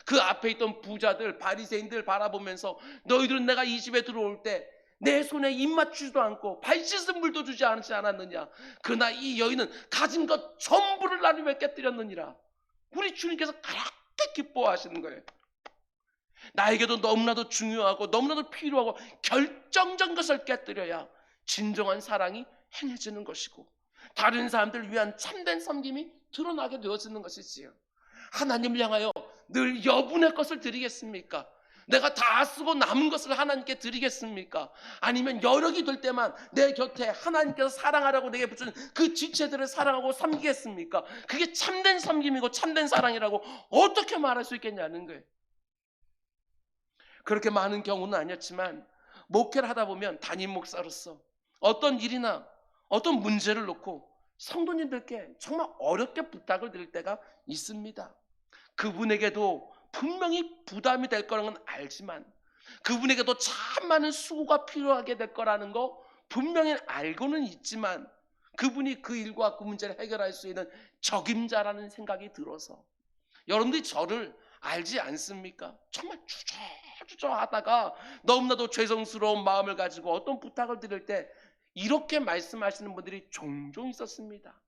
그 앞에 있던 부자들, 바리새인들 바라보면서 너희들은 내가 이 집에 들어올 때 내 손에 입 맞추지도 않고 발 씻은 물도 주지 않았느냐. 그러나 이 여인은 가진 것 전부를 나를 위해 깨뜨렸느니라. 우리 주님께서 그렇게 기뻐하시는 거예요. 나에게도 너무나도 중요하고 너무나도 필요하고 결정적인 것을 깨뜨려야 진정한 사랑이 행해지는 것이고 다른 사람들을 위한 참된 섬김이 드러나게 되어지는 것이지요. 하나님을 향하여 늘 여분의 것을 드리겠습니까? 내가 다 쓰고 남은 것을 하나님께 드리겠습니까? 아니면 여력이 될 때만 내 곁에 하나님께서 사랑하라고 내게 붙인 그 지체들을 사랑하고 섬기겠습니까? 그게 참된 섬김이고 참된 사랑이라고 어떻게 말할 수 있겠냐는 거예요. 그렇게 많은 경우는 아니었지만 목회를 하다 보면 담임 목사로서 어떤 일이나 어떤 문제를 놓고 성도님들께 정말 어렵게 부탁을 드릴 때가 있습니다. 그분에게도 분명히 부담이 될 거라는 건 알지만 그분에게도 참 많은 수고가 필요하게 될 거라는 거 분명히 알고는 있지만 그분이 그 일과 그 문제를 해결할 수 있는 적임자라는 생각이 들어서 여러분들이 저를 알지 않습니까? 정말 주저하다가 너무나도 죄송스러운 마음을 가지고 어떤 부탁을 드릴 때 이렇게 말씀하시는 분들이 종종 있었습니다.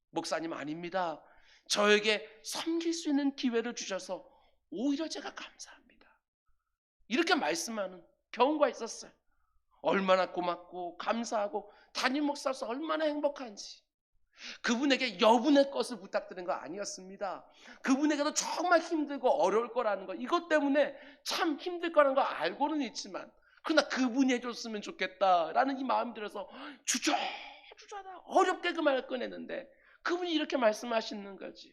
목사님 아닙니다. 저에게 섬길 수 있는 기회를 주셔서 오히려 제가 감사합니다. 이렇게 말씀하는 경우가 있었어요. 얼마나 고맙고 감사하고 담임 목사로서 얼마나 행복한지. 그분에게 여분의 것을 부탁드린 거 아니었습니다. 그분에게도 정말 힘들고 어려울 거라는 거, 이것 때문에 참 힘들 거라는 거 알고는 있지만 그러나 그분이 해줬으면 좋겠다라는 이 마음이 들어서 주저하다 어렵게 그 말을 꺼내는데 그분이 이렇게 말씀하시는 거지.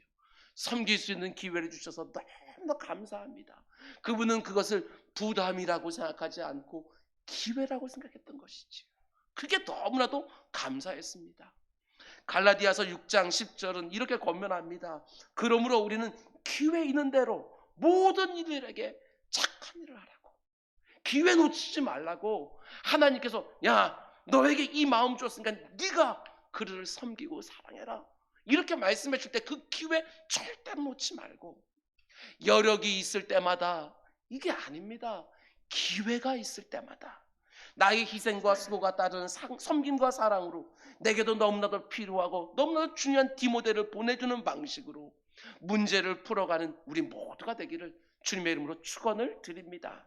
섬길 수 있는 기회를 주셔서 너무나 감사합니다. 그분은 그것을 부담이라고 생각하지 않고 기회라고 생각했던 것이지. 그게 너무나도 감사했습니다. 갈라디아서 6장 10절은 이렇게 권면합니다. 그러므로 우리는 기회 있는 대로 모든 이들에게 착한 일을 하라고. 기회 놓치지 말라고. 하나님께서 야 너에게 이 마음 줬으니까 네가 그를 섬기고 사랑해라. 이렇게 말씀해 줄 때 그 기회 절대로 놓지 말고 여력이 있을 때마다 이게 아닙니다. 기회가 있을 때마다 나의 희생과 수고가 따르는 섬김과 사랑으로 내게도 너무나도 필요하고 너무나도 중요한 디모데를 보내주는 방식으로 문제를 풀어가는 우리 모두가 되기를 주님의 이름으로 축원을 드립니다.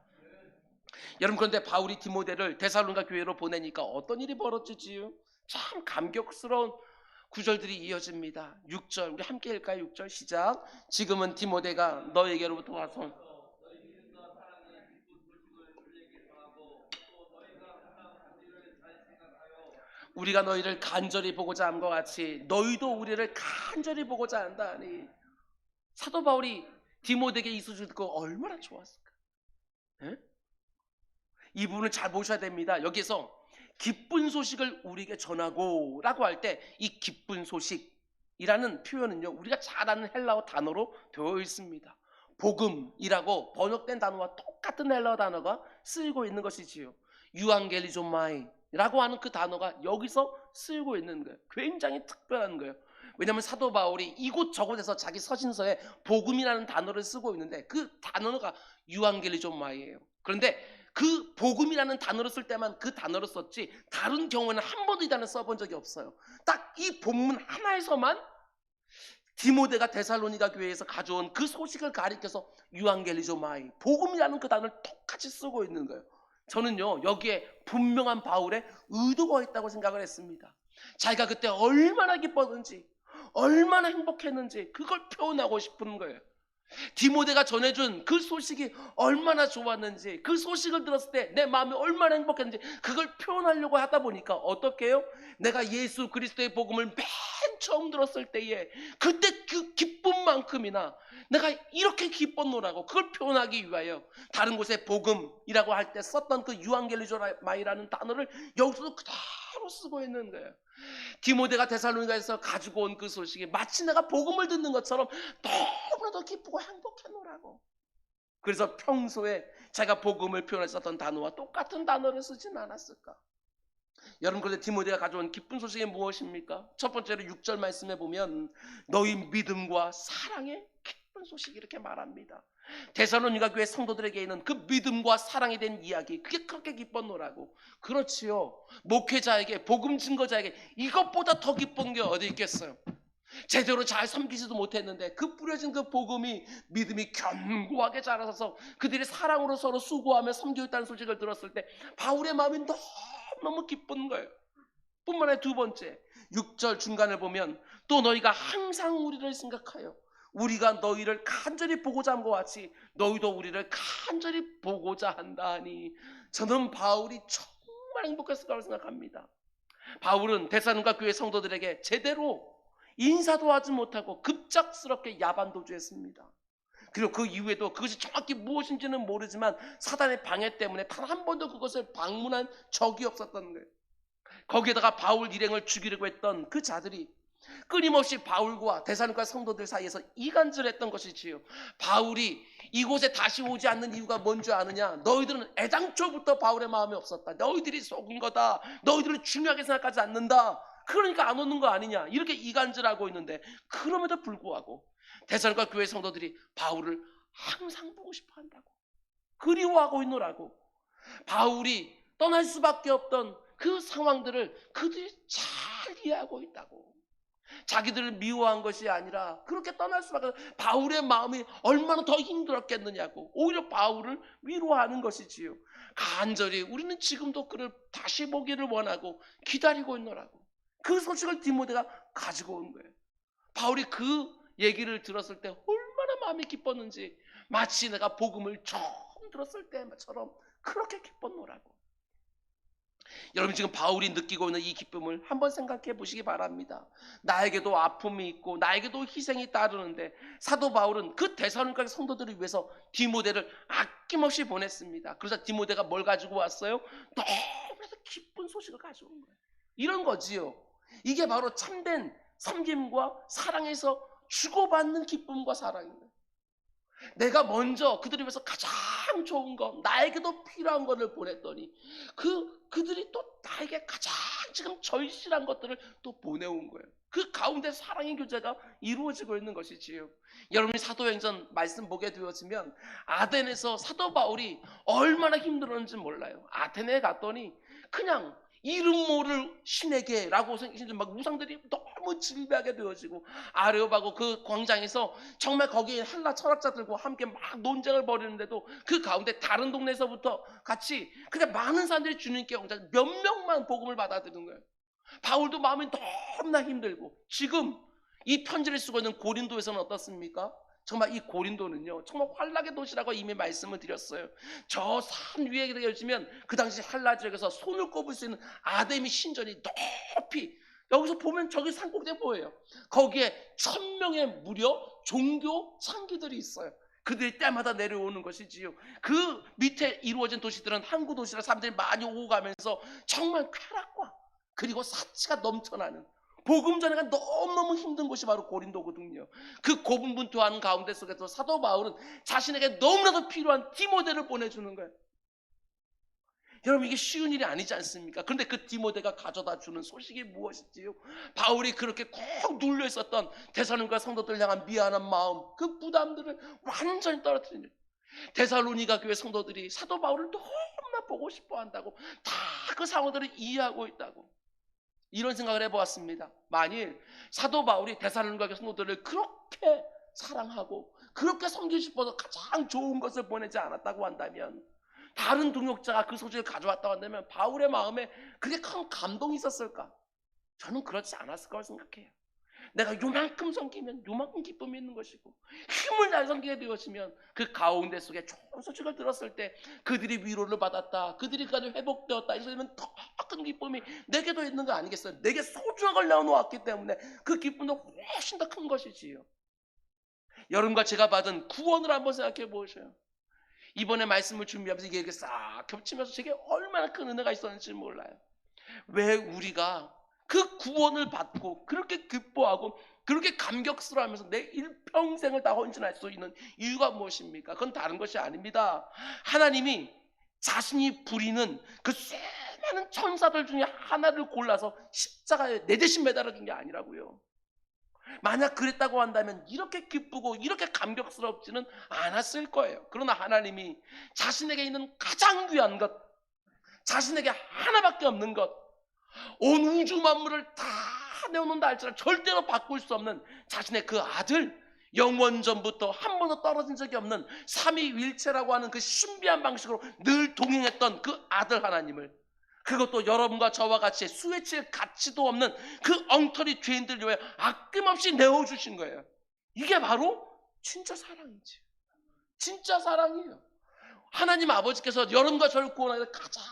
여러분 그런데 바울이 디모데를 데살로니가 교회로 보내니까 어떤 일이 벌어지지요? 참 감격스러운 구절들이 이어집니다. 6절 우리 함께 읽을까요? 6절 시작. 지금은 디모데가 너에게로부터 와서 우리가 너희를 간절히 보고자 함과 같이 너희도 우리를 간절히 보고자 한다니. 사도 바울이 디모데에게 이 소식을 듣고 얼마나 좋았을까? 에? 이 부분을 잘 보셔야 됩니다. 여기서 기쁜 소식을 우리에게 전하고 라고 할 때 이 기쁜 소식이라는 표현은요 우리가 잘 아는 헬라어 단어로 되어 있습니다. 복음이라고 번역된 단어와 똑같은 헬라어 단어가 쓰이고 있는 것이지요. 유앙겔리조마이 라고 하는 그 단어가 여기서 쓰이고 있는 거예요. 굉장히 특별한 거예요. 왜냐하면 사도 바울이 이곳저곳에서 자기 서신서에 복음이라는 단어를 쓰고 있는데 그 단어가 유앙겔리조마이예요. 그런데 그 복음이라는 단어를 쓸 때만 그 단어를 썼지 다른 경우에는 한 번도 이 단어를 써본 적이 없어요. 딱 이 본문 하나에서만 디모데가 데살로니가 교회에서 가져온 그 소식을 가리켜서 유앙겔리조마이 복음이라는 그 단어를 똑같이 쓰고 있는 거예요. 저는요 여기에 분명한 바울의 의도가 있다고 생각을 했습니다. 자기가 그때 얼마나 기뻤는지 얼마나 행복했는지 그걸 표현하고 싶은 거예요. 디모데가 전해준 그 소식이 얼마나 좋았는지 그 소식을 들었을 때 내 마음이 얼마나 행복했는지 그걸 표현하려고 하다 보니까 어떻게 해요? 내가 예수 그리스도의 복음을 맨 처음 들었을 때에 그때 그 기쁨만큼이나 내가 이렇게 기뻤노라고 그걸 표현하기 위하여 다른 곳에 복음이라고 할 때 썼던 그 유앙겔리조마이라는 단어를 여기서도 그대로 쓰고 있는 거예요. 디모데가 데살로니가에서 가지고 온 그 소식이 마치 내가 복음을 듣는 것처럼 너무나도 기쁘고 행복했노라고. 그래서 평소에 제가 복음을 표현했었던 단어와 똑같은 단어를 쓰진 않았을까? 여러분 그런데 디모데가 가져온 기쁜 소식이 무엇입니까? 첫 번째로 6절 말씀에 보면 너희 믿음과 사랑의 기쁜 소식 이렇게 말합니다. 데살로니가 교회 성도들에게 있는 그 믿음과 사랑에 대한 이야기 그게 그렇게 기뻤노라고. 그렇지요. 목회자에게 복음 증거자에게 이것보다 더 기쁜 게 어디 있겠어요? 제대로 잘 섬기지도 못했는데 그 뿌려진 그 복음이 믿음이 견고하게 자라서 그들이 사랑으로 서로 수고하며 섬기고 있다는 소식을 들었을 때 바울의 마음이 너무너무 기쁜 거예요. 뿐만 아니라 두 번째 6절 중간을 보면 또 너희가 항상 우리를 생각하여 우리가 너희를 간절히 보고자 한 것 같이 너희도 우리를 간절히 보고자 한다 하니 저는 바울이 정말 행복했을 거라고 생각합니다. 바울은 데살로니가 교회 성도들에게 제대로 인사도 하지 못하고 급작스럽게 야반도주했습니다. 그리고 그 이후에도 그것이 정확히 무엇인지는 모르지만 사단의 방해 때문에 단 한 번도 그것을 방문한 적이 없었던 거예요. 거기에다가 바울 일행을 죽이려고 했던 그 자들이 끊임없이 바울과 데살로니가 성도들 사이에서 이간질했던 것이지요. 바울이 이곳에 다시 오지 않는 이유가 뭔지 아느냐? 너희들은 애당초부터 바울의 마음이 없었다. 너희들이 속은 거다. 너희들은 중요하게 생각하지 않는다. 그러니까 안 오는 거 아니냐? 이렇게 이간질하고 있는데 그럼에도 불구하고 데살로니가 교회 성도들이 바울을 항상 보고 싶어 한다고. 그리워하고 있노라고. 바울이 떠날 수밖에 없던 그 상황들을 그들이 잘 이해하고 있다고. 자기들을 미워한 것이 아니라 그렇게 떠날 수밖에 없는 바울의 마음이 얼마나 더 힘들었겠느냐고 오히려 바울을 위로하는 것이지요. 간절히 우리는 지금도 그를 다시 보기를 원하고 기다리고 있노라고. 그 소식을 디모데가 가지고 온 거예요. 바울이 그 얘기를 들었을 때 얼마나 마음이 기뻤는지 마치 내가 복음을 처음 들었을 때처럼 그렇게 기뻤노라고. 여러분 지금 바울이 느끼고 있는 이 기쁨을 한번 생각해 보시기 바랍니다. 나에게도 아픔이 있고 나에게도 희생이 따르는데 사도 바울은 그 데살로니가 성도들을 위해서 디모데를 아낌없이 보냈습니다. 그래서 디모데가 뭘 가지고 왔어요? 너무나도 기쁜 소식을 가져온 거예요. 이런 거지요. 이게 바로 참된 섬김과 사랑에서 주고받는 기쁨과 사랑입니다. 내가 먼저 그들을 위해서 가장 좋은 거, 나에게도 필요한 것을 보냈더니 그들이 또 나에게 가장 지금 절실한 것들을 또 보내온 거예요. 그 가운데 사랑의 교제가 이루어지고 있는 것이지요. 여러분이 사도행전 말씀 보게 되어지면 아덴에서 사도 바울이 얼마나 힘들었는지 몰라요. 아테네에 갔더니 그냥 이름 모를 신에게라고 생기신 막 우상들이 너무 질비하게 되어지고 아레오바고 그 광장에서 정말 거기에 헬라 철학자들과 함께 막 논쟁을 벌이는데도 그 가운데 다른 동네에서부터 같이 그냥 많은 사람들이 주님께 영장 몇 명만 복음을 받아들이는 거예요. 바울도 마음이 너무나 힘들고 지금 이 편지를 쓰고 있는 고린도에서는 어떻습니까? 정말 이 고린도는요 정말 환락의 도시라고 이미 말씀을 드렸어요. 저 산 위에 되어지면 그 당시 헬라 지역에서 손을 꼽을 수 있는 아데미 신전이 높이 여기서 보면 저기 산꼭대기 보여요. 거기에 1000명의 무려 종교 창기들이 있어요. 그들이 때마다 내려오는 것이지요. 그 밑에 이루어진 도시들은 항구 도시라 사람들이 많이 오고 가면서 정말 쾌락과 그리고 사치가 넘쳐나는 복음 전해가 너무너무 힘든 곳이 바로 고린도거든요. 그 고분분투하는 가운데 속에서 사도 바울은 자신에게 너무나도 필요한 디모데를 보내주는 거예요. 여러분 이게 쉬운 일이 아니지 않습니까? 그런데 그 디모데가 가져다 주는 소식이 무엇이지요? 바울이 그렇게 꼭 눌려 있었던 데살로니가 성도들 향한 미안한 마음, 그 부담들을 완전히 떨어뜨리는 데살로니가 교회 성도들이 사도 바울을 너무나 보고 싶어 한다고 다 그 상황들을 이해하고 있다고. 이런 생각을 해보았습니다. 만일 사도 바울이 데살로니가 교회 성도들을 그렇게 사랑하고 그렇게 섬기고 싶어서 가장 좋은 것을 보내지 않았다고 한다면 다른 동역자가 그 소식을 가져왔다고 한다면 바울의 마음에 그게 큰 감동이 있었을까? 저는 그렇지 않았을 거라고 생각해요. 내가 요만큼 섬기면 요만큼 기쁨이 있는 것이고 힘을 다해 섬기게 되었으면 그 가운데 속에 좋은 소식을 들었을 때 그들이 위로를 받았다, 그들이 회복되었다, 이러면 더 큰 기쁨이 내게도 있는 거 아니겠어요? 내게 소중한 걸 내어놓았기 때문에 그 기쁨도 훨씬 더 큰 것이지요. 여러분과 제가 받은 구원을 한번 생각해 보셔요. 이번에 말씀을 준비하면서 이게 이렇게 싹 겹치면서 제게 얼마나 큰 은혜가 있었는지 몰라요. 왜 우리가 그 구원을 받고 그렇게 기뻐하고 그렇게 감격스러워하면서 내 일평생을 다 헌신할 수 있는 이유가 무엇입니까? 그건 다른 것이 아닙니다. 하나님이 자신이 부리는 그 수많은 천사들 중에 하나를 골라서 십자가에 내 대신 매달아 준 게 아니라고요. 만약 그랬다고 한다면 이렇게 기쁘고 이렇게 감격스럽지는 않았을 거예요. 그러나 하나님이 자신에게 있는 가장 귀한 것, 자신에게 하나밖에 없는 것, 온 우주 만물을 다 내어놓는다 할지라도 절대로 바꿀 수 없는 자신의 그 아들, 영원전부터 한 번도 떨어진 적이 없는 삼위일체라고 하는 그 신비한 방식으로 늘 동행했던 그 아들 하나님을, 그것도 여러분과 저와 같이 수혜칠 가치도 없는 그 엉터리 죄인들 위해 아낌없이 내어주신 거예요. 이게 바로 진짜 사랑이지. 진짜 사랑이에요. 하나님 아버지께서 여러분과 저를 구원하기 가장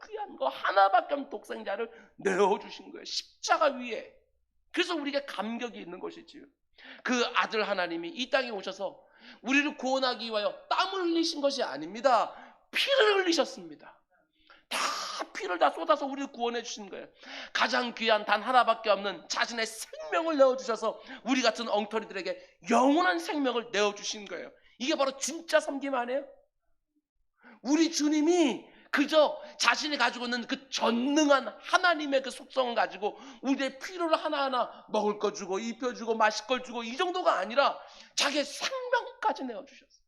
귀한 거 하나밖에 없는 독생자를 내어주신 거예요. 십자가 위에. 그래서 우리에게 감격이 있는 것이지요. 그 아들 하나님이 이 땅에 오셔서 우리를 구원하기 위하여 땀을 흘리신 것이 아닙니다. 피를 흘리셨습니다. 다 피를 다 쏟아서 우리를 구원해 주신 거예요. 가장 귀한 단 하나밖에 없는 자신의 생명을 내어주셔서 우리 같은 엉터리들에게 영원한 생명을 내어주신 거예요. 이게 바로 진짜 섬김 아니에요? 우리 주님이 그저 자신이 가지고 있는 그 전능한 하나님의 그 속성을 가지고 우리의 필요를 하나하나 먹을 거 주고 입혀주고 마실 걸 주고 이 정도가 아니라 자기의 생명까지 내어주셨어요.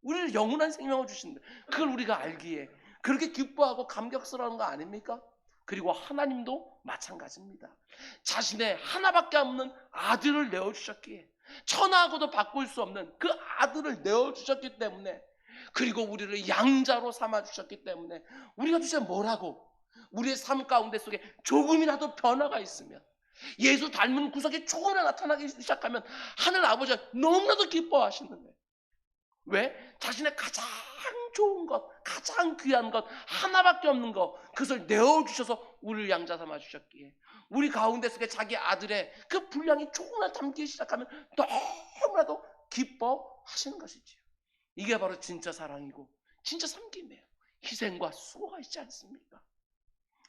우리를 영원한 생명을 주신다. 그걸 우리가 알기에 그렇게 기뻐하고 감격스러운 거 아닙니까? 그리고 하나님도 마찬가지입니다. 자신의 하나밖에 없는 아들을 내어주셨기에, 천하하고도 바꿀 수 없는 그 아들을 내어주셨기 때문에, 그리고 우리를 양자로 삼아주셨기 때문에 우리가 도대체 뭐라고, 우리의 삶 가운데 속에 조금이라도 변화가 있으면, 예수 닮은 구석이 조금이나 나타나기 시작하면 하늘 아버지가 너무나도 기뻐하시는 거예요. 왜? 자신의 가장 좋은 것, 가장 귀한 것, 하나밖에 없는 것, 그것을 내어주셔서 우리를 양자 삼아주셨기에 우리 가운데 속에 자기 아들의 그 분량이 조금이나 담기 시작하면 너무나도 기뻐하시는 것이지요. 이게 바로 진짜 사랑이고 진짜 섬김이에요. 희생과 수고가 있지 않습니까?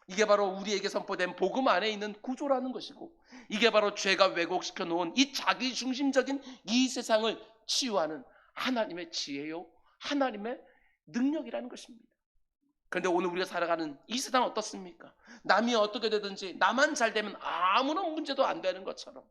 이게 바로 우리에게 선포된 복음 안에 있는 구조라는 것이고, 이게 바로 죄가 왜곡시켜 놓은 이 자기중심적인 이 세상을 치유하는 하나님의 지혜요, 하나님의 능력이라는 것입니다. 그런데 오늘 우리가 살아가는 이 세상은 어떻습니까? 남이 어떻게 되든지 나만 잘 되면 아무런 문제도 안 되는 것처럼,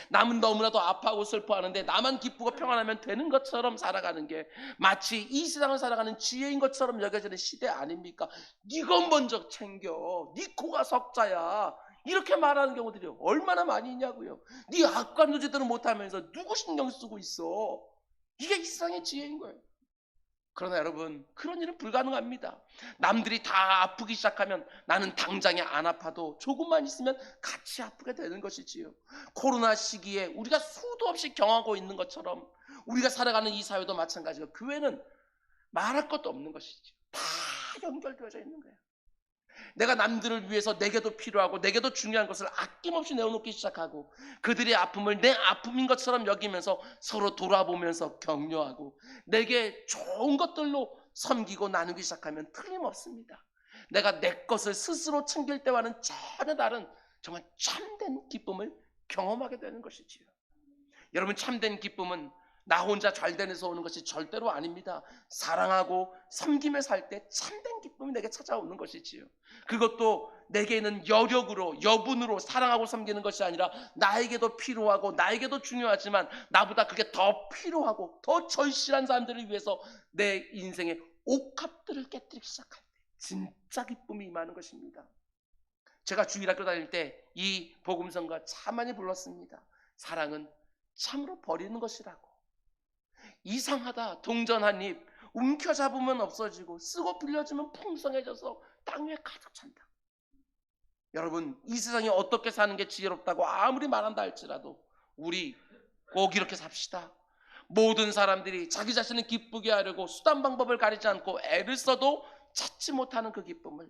남은 너무나도 아파하고 슬퍼하는데 나만 기쁘고 평안하면 되는 것처럼 살아가는 게 마치 이 세상을 살아가는 지혜인 것처럼 여겨지는 시대 아닙니까? 네가 먼저 챙겨, 네 코가 석자야, 이렇게 말하는 경우들이 얼마나 많이 있냐고요. 네 악과 누제대로 못하면서 누구 신경 쓰고 있어? 이게 이 세상의 지혜인 거예요. 그러나 여러분, 그런 일은 불가능합니다. 남들이 다 아프기 시작하면 나는 당장에 안 아파도 조금만 있으면 같이 아프게 되는 것이지요. 코로나 시기에 우리가 수도 없이 경험하고 있는 것처럼 우리가 살아가는 이 사회도 마찬가지고, 교회는 말할 것도 없는 것이죠. 다 연결되어져 있는 거예요. 내가 남들을 위해서 내게도 필요하고 내게도 중요한 것을 아낌없이 내어놓기 시작하고, 그들의 아픔을 내 아픔인 것처럼 여기면서 서로 돌아보면서 격려하고 내게 좋은 것들로 섬기고 나누기 시작하면 틀림없습니다. 내가 내 것을 스스로 챙길 때와는 전혀 다른 정말 참된 기쁨을 경험하게 되는 것이지요. 여러분, 참된 기쁨은 나 혼자 잘 되면서 오는 것이 절대로 아닙니다. 사랑하고 섬김에 살 때 참된 기쁨이 내게 찾아오는 것이지요. 그것도 내게 있는 여력으로, 여분으로 사랑하고 섬기는 것이 아니라 나에게도 필요하고 나에게도 중요하지만 나보다 그게 더 필요하고 더 절실한 사람들을 위해서 내 인생의 옥합들을 깨뜨리기 시작할 때 진짜 기쁨이 임하는 것입니다. 제가 주일학교 다닐 때 이 복음성가 참 많이 불렀습니다. 사랑은 참으로 버리는 것이라고. 이상하다, 동전 한 입 움켜잡으면 없어지고 쓰고 빌려주면 풍성해져서 땅 위에 가득 찬다. 여러분, 이 세상이 어떻게 사는 게 지혜롭다고 아무리 말한다 할지라도 우리 꼭 이렇게 삽시다. 모든 사람들이 자기 자신을 기쁘게 하려고 수단 방법을 가리지 않고 애를 써도 찾지 못하는 그 기쁨을,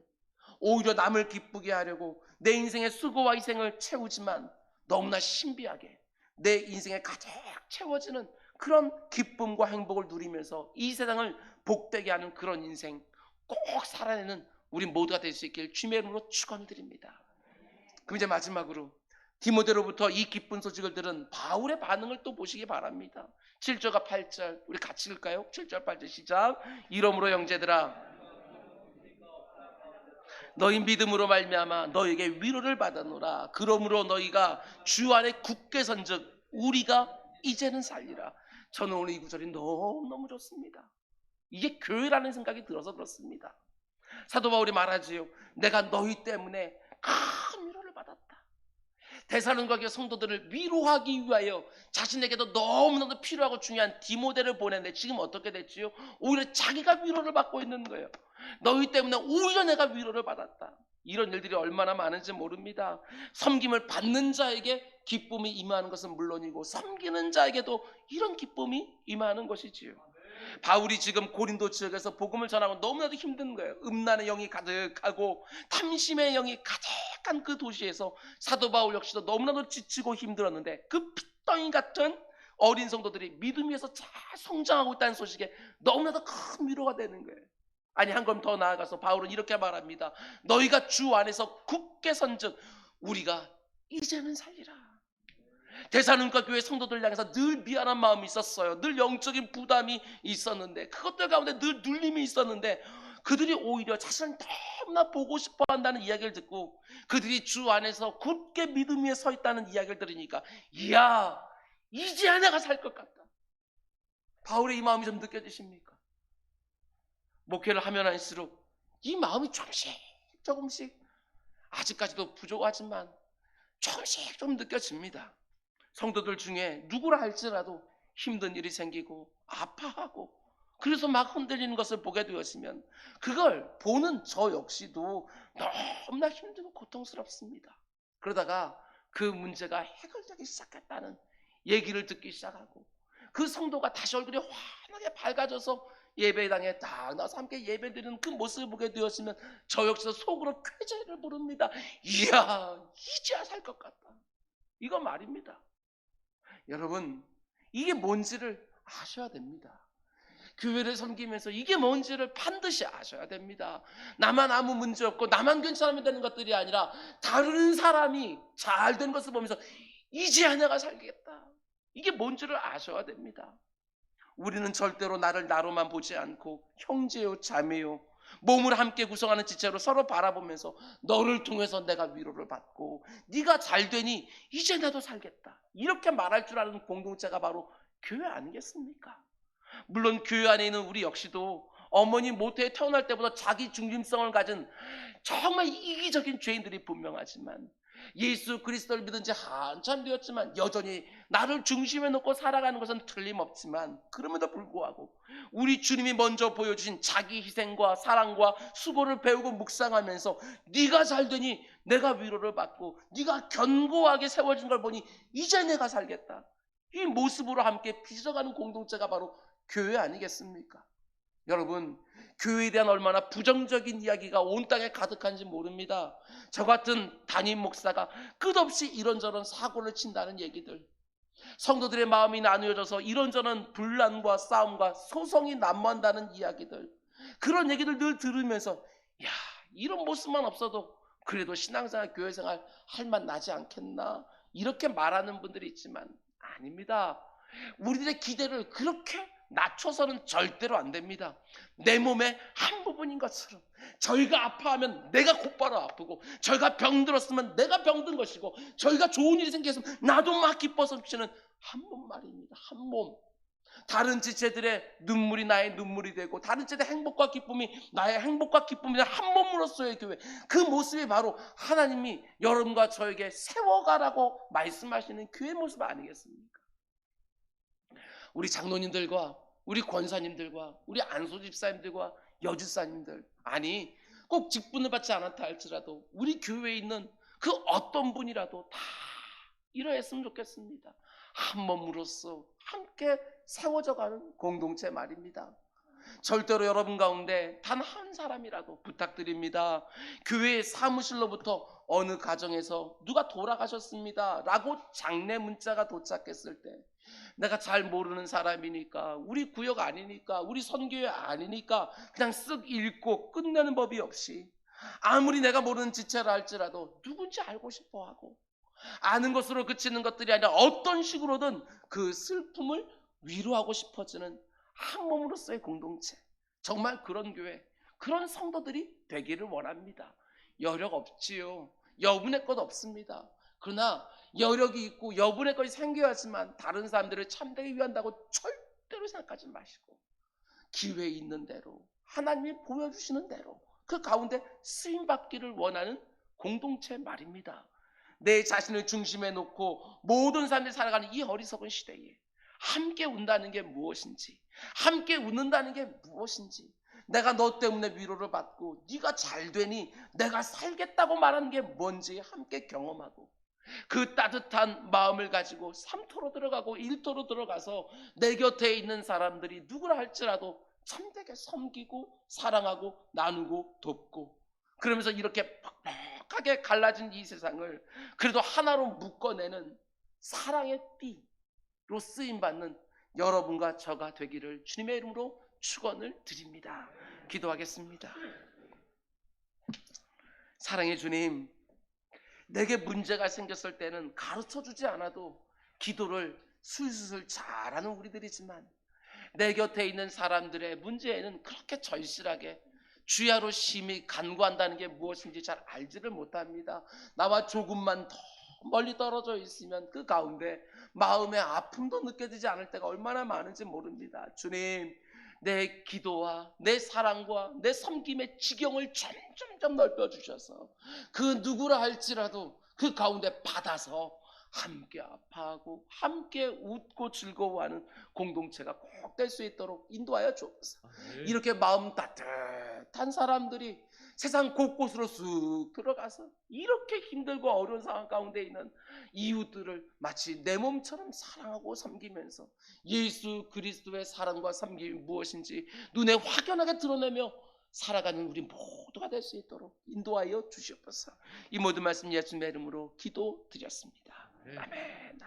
오히려 남을 기쁘게 하려고 내 인생의 수고와 희생을 채우지만 너무나 신비하게 내 인생에 가득 채워지는 그런 기쁨과 행복을 누리면서 이 세상을 복되게 하는 그런 인생 꼭 살아내는 우리 모두가 될 수 있길 주님의 이름으로 축원드립니다. 그럼 이제 마지막으로 디모데로부터 이 기쁜 소식을 들은 바울의 반응을 또 보시기 바랍니다. 7절과 8절 우리 같이 읽을까요? 7절 8절 시작. 이러므로 형제들아, 너희 믿음으로 말미암아 너에게 위로를 받았노라. 그러므로 너희가 주 안에 굳게 선즉 우리가 이제는 살리라. 저는 오늘 이 구절이 너무너무 좋습니다. 이게 교회라는 생각이 들어서 그렇습니다. 사도 바울이 말하지요. 내가 너희 때문에 큰 위로를 받았다. 데살로니가 교회 성도들을 위로하기 위하여 자신에게도 너무나도 필요하고 중요한 디모데를 보냈는데 지금 어떻게 됐지요? 오히려 자기가 위로를 받고 있는 거예요. 너희 때문에 오히려 내가 위로를 받았다. 이런 일들이 얼마나 많은지 모릅니다. 섬김을 받는 자에게 기쁨이 임하는 것은 물론이고 섬기는 자에게도 이런 기쁨이 임하는 것이지요. 바울이 지금 고린도 지역에서 복음을 전하고 너무나도 힘든 거예요. 음란의 영이 가득하고 탐심의 영이 가득한 그 도시에서 사도 바울 역시도 너무나도 지치고 힘들었는데 그 핏덩이 같은 어린 성도들이 믿음 위에서 잘 성장하고 있다는 소식에 너무나도 큰 위로가 되는 거예요. 아니, 한 걸음 더 나아가서 바울은 이렇게 말합니다. 너희가 주 안에서 굳게 선즉 우리가 이제는 살리라. 데살로니가 교회 성도들 향해서 늘 미안한 마음이 있었어요. 늘 영적인 부담이 있었는데 그것들 가운데 늘 눌림이 있었는데 그들이 오히려 자신을 너무나 보고 싶어 한다는 이야기를 듣고 그들이 주 안에서 굳게 믿음 위에 서 있다는 이야기를 들으니까 이야, 이제야 내가 살 것 같다. 바울의 이 마음이 좀 느껴지십니까? 목회를 하면 할수록 이 마음이 조금씩 아직까지도 부족하지만 조금씩 좀 느껴집니다. 성도들 중에 누구라 할지라도 힘든 일이 생기고 아파하고 그래서 막 흔들리는 것을 보게 되었으면 그걸 보는 저 역시도 너무나 힘들고 고통스럽습니다. 그러다가 그 문제가 해결되기 시작했다는 얘기를 듣기 시작하고 그 성도가 다시 얼굴이 환하게 밝아져서 예배당에 딱 나서 함께 예배드리는 그 모습을 보게 되었으면 저 역시도 속으로 쾌재를 부릅니다. 이야, 이제야 살 것 같다. 이거 말입니다. 여러분, 이게 뭔지를 아셔야 됩니다. 교회를 섬기면서 이게 뭔지를 반드시 아셔야 됩니다. 나만 아무 문제 없고 나만 괜찮으면 되는 것들이 아니라 다른 사람이 잘 된 것을 보면서 이제야 내가 살겠다. 이게 뭔지를 아셔야 됩니다. 우리는 절대로 나를 나로만 보지 않고 형제요 자매요 몸을 함께 구성하는 지체로 서로 바라보면서 너를 통해서 내가 위로를 받고 네가 잘 되니 이제 나도 살겠다 이렇게 말할 줄 아는 공동체가 바로 교회 아니겠습니까? 물론 교회 안에 있는 우리 역시도 어머니 모태에 태어날 때보다 자기 중심성을 가진 정말 이기적인 죄인들이 분명하지만 예수 그리스도를 믿은 지 한참 되었지만 여전히 나를 중심에 놓고 살아가는 것은 틀림없지만 그럼에도 불구하고 우리 주님이 먼저 보여주신 자기 희생과 사랑과 수고를 배우고 묵상하면서 네가 잘 되니 내가 위로를 받고 네가 견고하게 세워진 걸 보니 이제 내가 살겠다. 이 모습으로 함께 빚어가는 공동체가 바로 교회 아니겠습니까? 여러분, 교회에 대한 얼마나 부정적인 이야기가 온 땅에 가득한지 모릅니다. 저 같은 담임 목사가 끝없이 이런저런 사고를 친다는 얘기들, 성도들의 마음이 나누어져서 이런저런 분란과 싸움과 소송이 난무한다는 이야기들, 그런 얘기들 늘 들으면서 야, 이런 모습만 없어도 그래도 신앙생활, 교회생활 할 맛 나지 않겠나 이렇게 말하는 분들이 있지만 아닙니다. 우리들의 기대를 그렇게 낮춰서는 절대로 안 됩니다. 내 몸의 한 부분인 것처럼 저희가 아파하면 내가 곧바로 아프고 저희가 병들었으면 내가 병든 것이고 저희가 좋은 일이 생겼으면 나도 막 기뻐서 넘치는 한 몸 말입니다. 한 몸. 다른 지체들의 눈물이 나의 눈물이 되고 다른 지체들의 행복과 기쁨이 나의 행복과 기쁨이 되는 한 몸으로서의 교회, 그 모습이 바로 하나님이 여러분과 저에게 세워가라고 말씀하시는 교회 모습 아니겠습니까? 우리 장로님들과 우리 권사님들과 우리 안소 집사님들과 여집사님들, 아니 꼭 직분을 받지 않았다 할지라도 우리 교회에 있는 그 어떤 분이라도 다 이러했으면 좋겠습니다. 한 몸으로서 함께 세워져가는 공동체 말입니다. 절대로 여러분 가운데 단 한 사람이라도 부탁드립니다. 교회 사무실로부터 어느 가정에서 누가 돌아가셨습니다 라고 장례 문자가 도착했을 때 내가 잘 모르는 사람이니까 우리 구역 아니니까 우리 선교회 아니니까 그냥 쓱 읽고 끝내는 법이 없이 아무리 내가 모르는 지체라 할지라도 누군지 알고 싶어하고 아는 것으로 그치는 것들이 아니라 어떤 식으로든 그 슬픔을 위로하고 싶어지는 한 몸으로서의 공동체, 정말 그런 교회, 그런 성도들이 되기를 원합니다. 여력 없지요. 여분의 것 없습니다. 그러나 여력이 있고 여분의 것이 생겨야지만 다른 사람들을 참되게 위한다고 절대로 생각하지 마시고 기회 있는 대로 하나님이 보여주시는 대로 그 가운데 쓰임받기를 원하는 공동체 말입니다. 내 자신을 중심에 놓고 모든 삶을 살아가는 이 어리석은 시대에 함께 운다는 게 무엇인지, 함께 웃는다는 게 무엇인지, 내가 너 때문에 위로를 받고 네가 잘 되니 내가 살겠다고 말하는 게 뭔지 함께 경험하고, 그 따뜻한 마음을 가지고 삼토로 들어가고 일토로 들어가서 내 곁에 있는 사람들이 누구라 할지라도 참되게 섬기고 사랑하고 나누고 돕고, 그러면서 이렇게 퍽퍽하게 갈라진 이 세상을 그래도 하나로 묶어내는 사랑의 띠로 쓰임받는 여러분과 저가 되기를 주님의 이름으로 축원을 드립니다. 기도하겠습니다. 사랑의 주님, 내게 문제가 생겼을 때는 가르쳐주지 않아도 기도를 술술 잘하는 우리들이지만, 내 곁에 있는 사람들의 문제에는 그렇게 절실하게 주야로 심히 간구한다는 게 무엇인지 잘 알지를 못합니다. 나와 조금만 더 멀리 떨어져 있으면 그 가운데 마음의 아픔도 느껴지지 않을 때가 얼마나 많은지 모릅니다. 주님, 내 기도와 내 사랑과 내 섬김의 지경을 점점점 넓혀주셔서 그 누구라 할지라도 그 가운데 받아서 함께 아파하고 함께 웃고 즐거워하는 공동체가 꼭 될 수 있도록 인도하여 주옵소서. 이렇게 마음 따뜻한 사람들이 세상 곳곳으로 쑥 들어가서 이렇게 힘들고 어려운 상황 가운데 있는 이웃들을 마치 내 몸처럼 사랑하고 섬기면서 예수 그리스도의 사랑과 섬김이 무엇인지 눈에 확연하게 드러내며 살아가는 우리 모두가 될 수 있도록 인도하여 주시옵소서. 이 모든 말씀 예수님의 이름으로 기도드렸습니다. 아멘.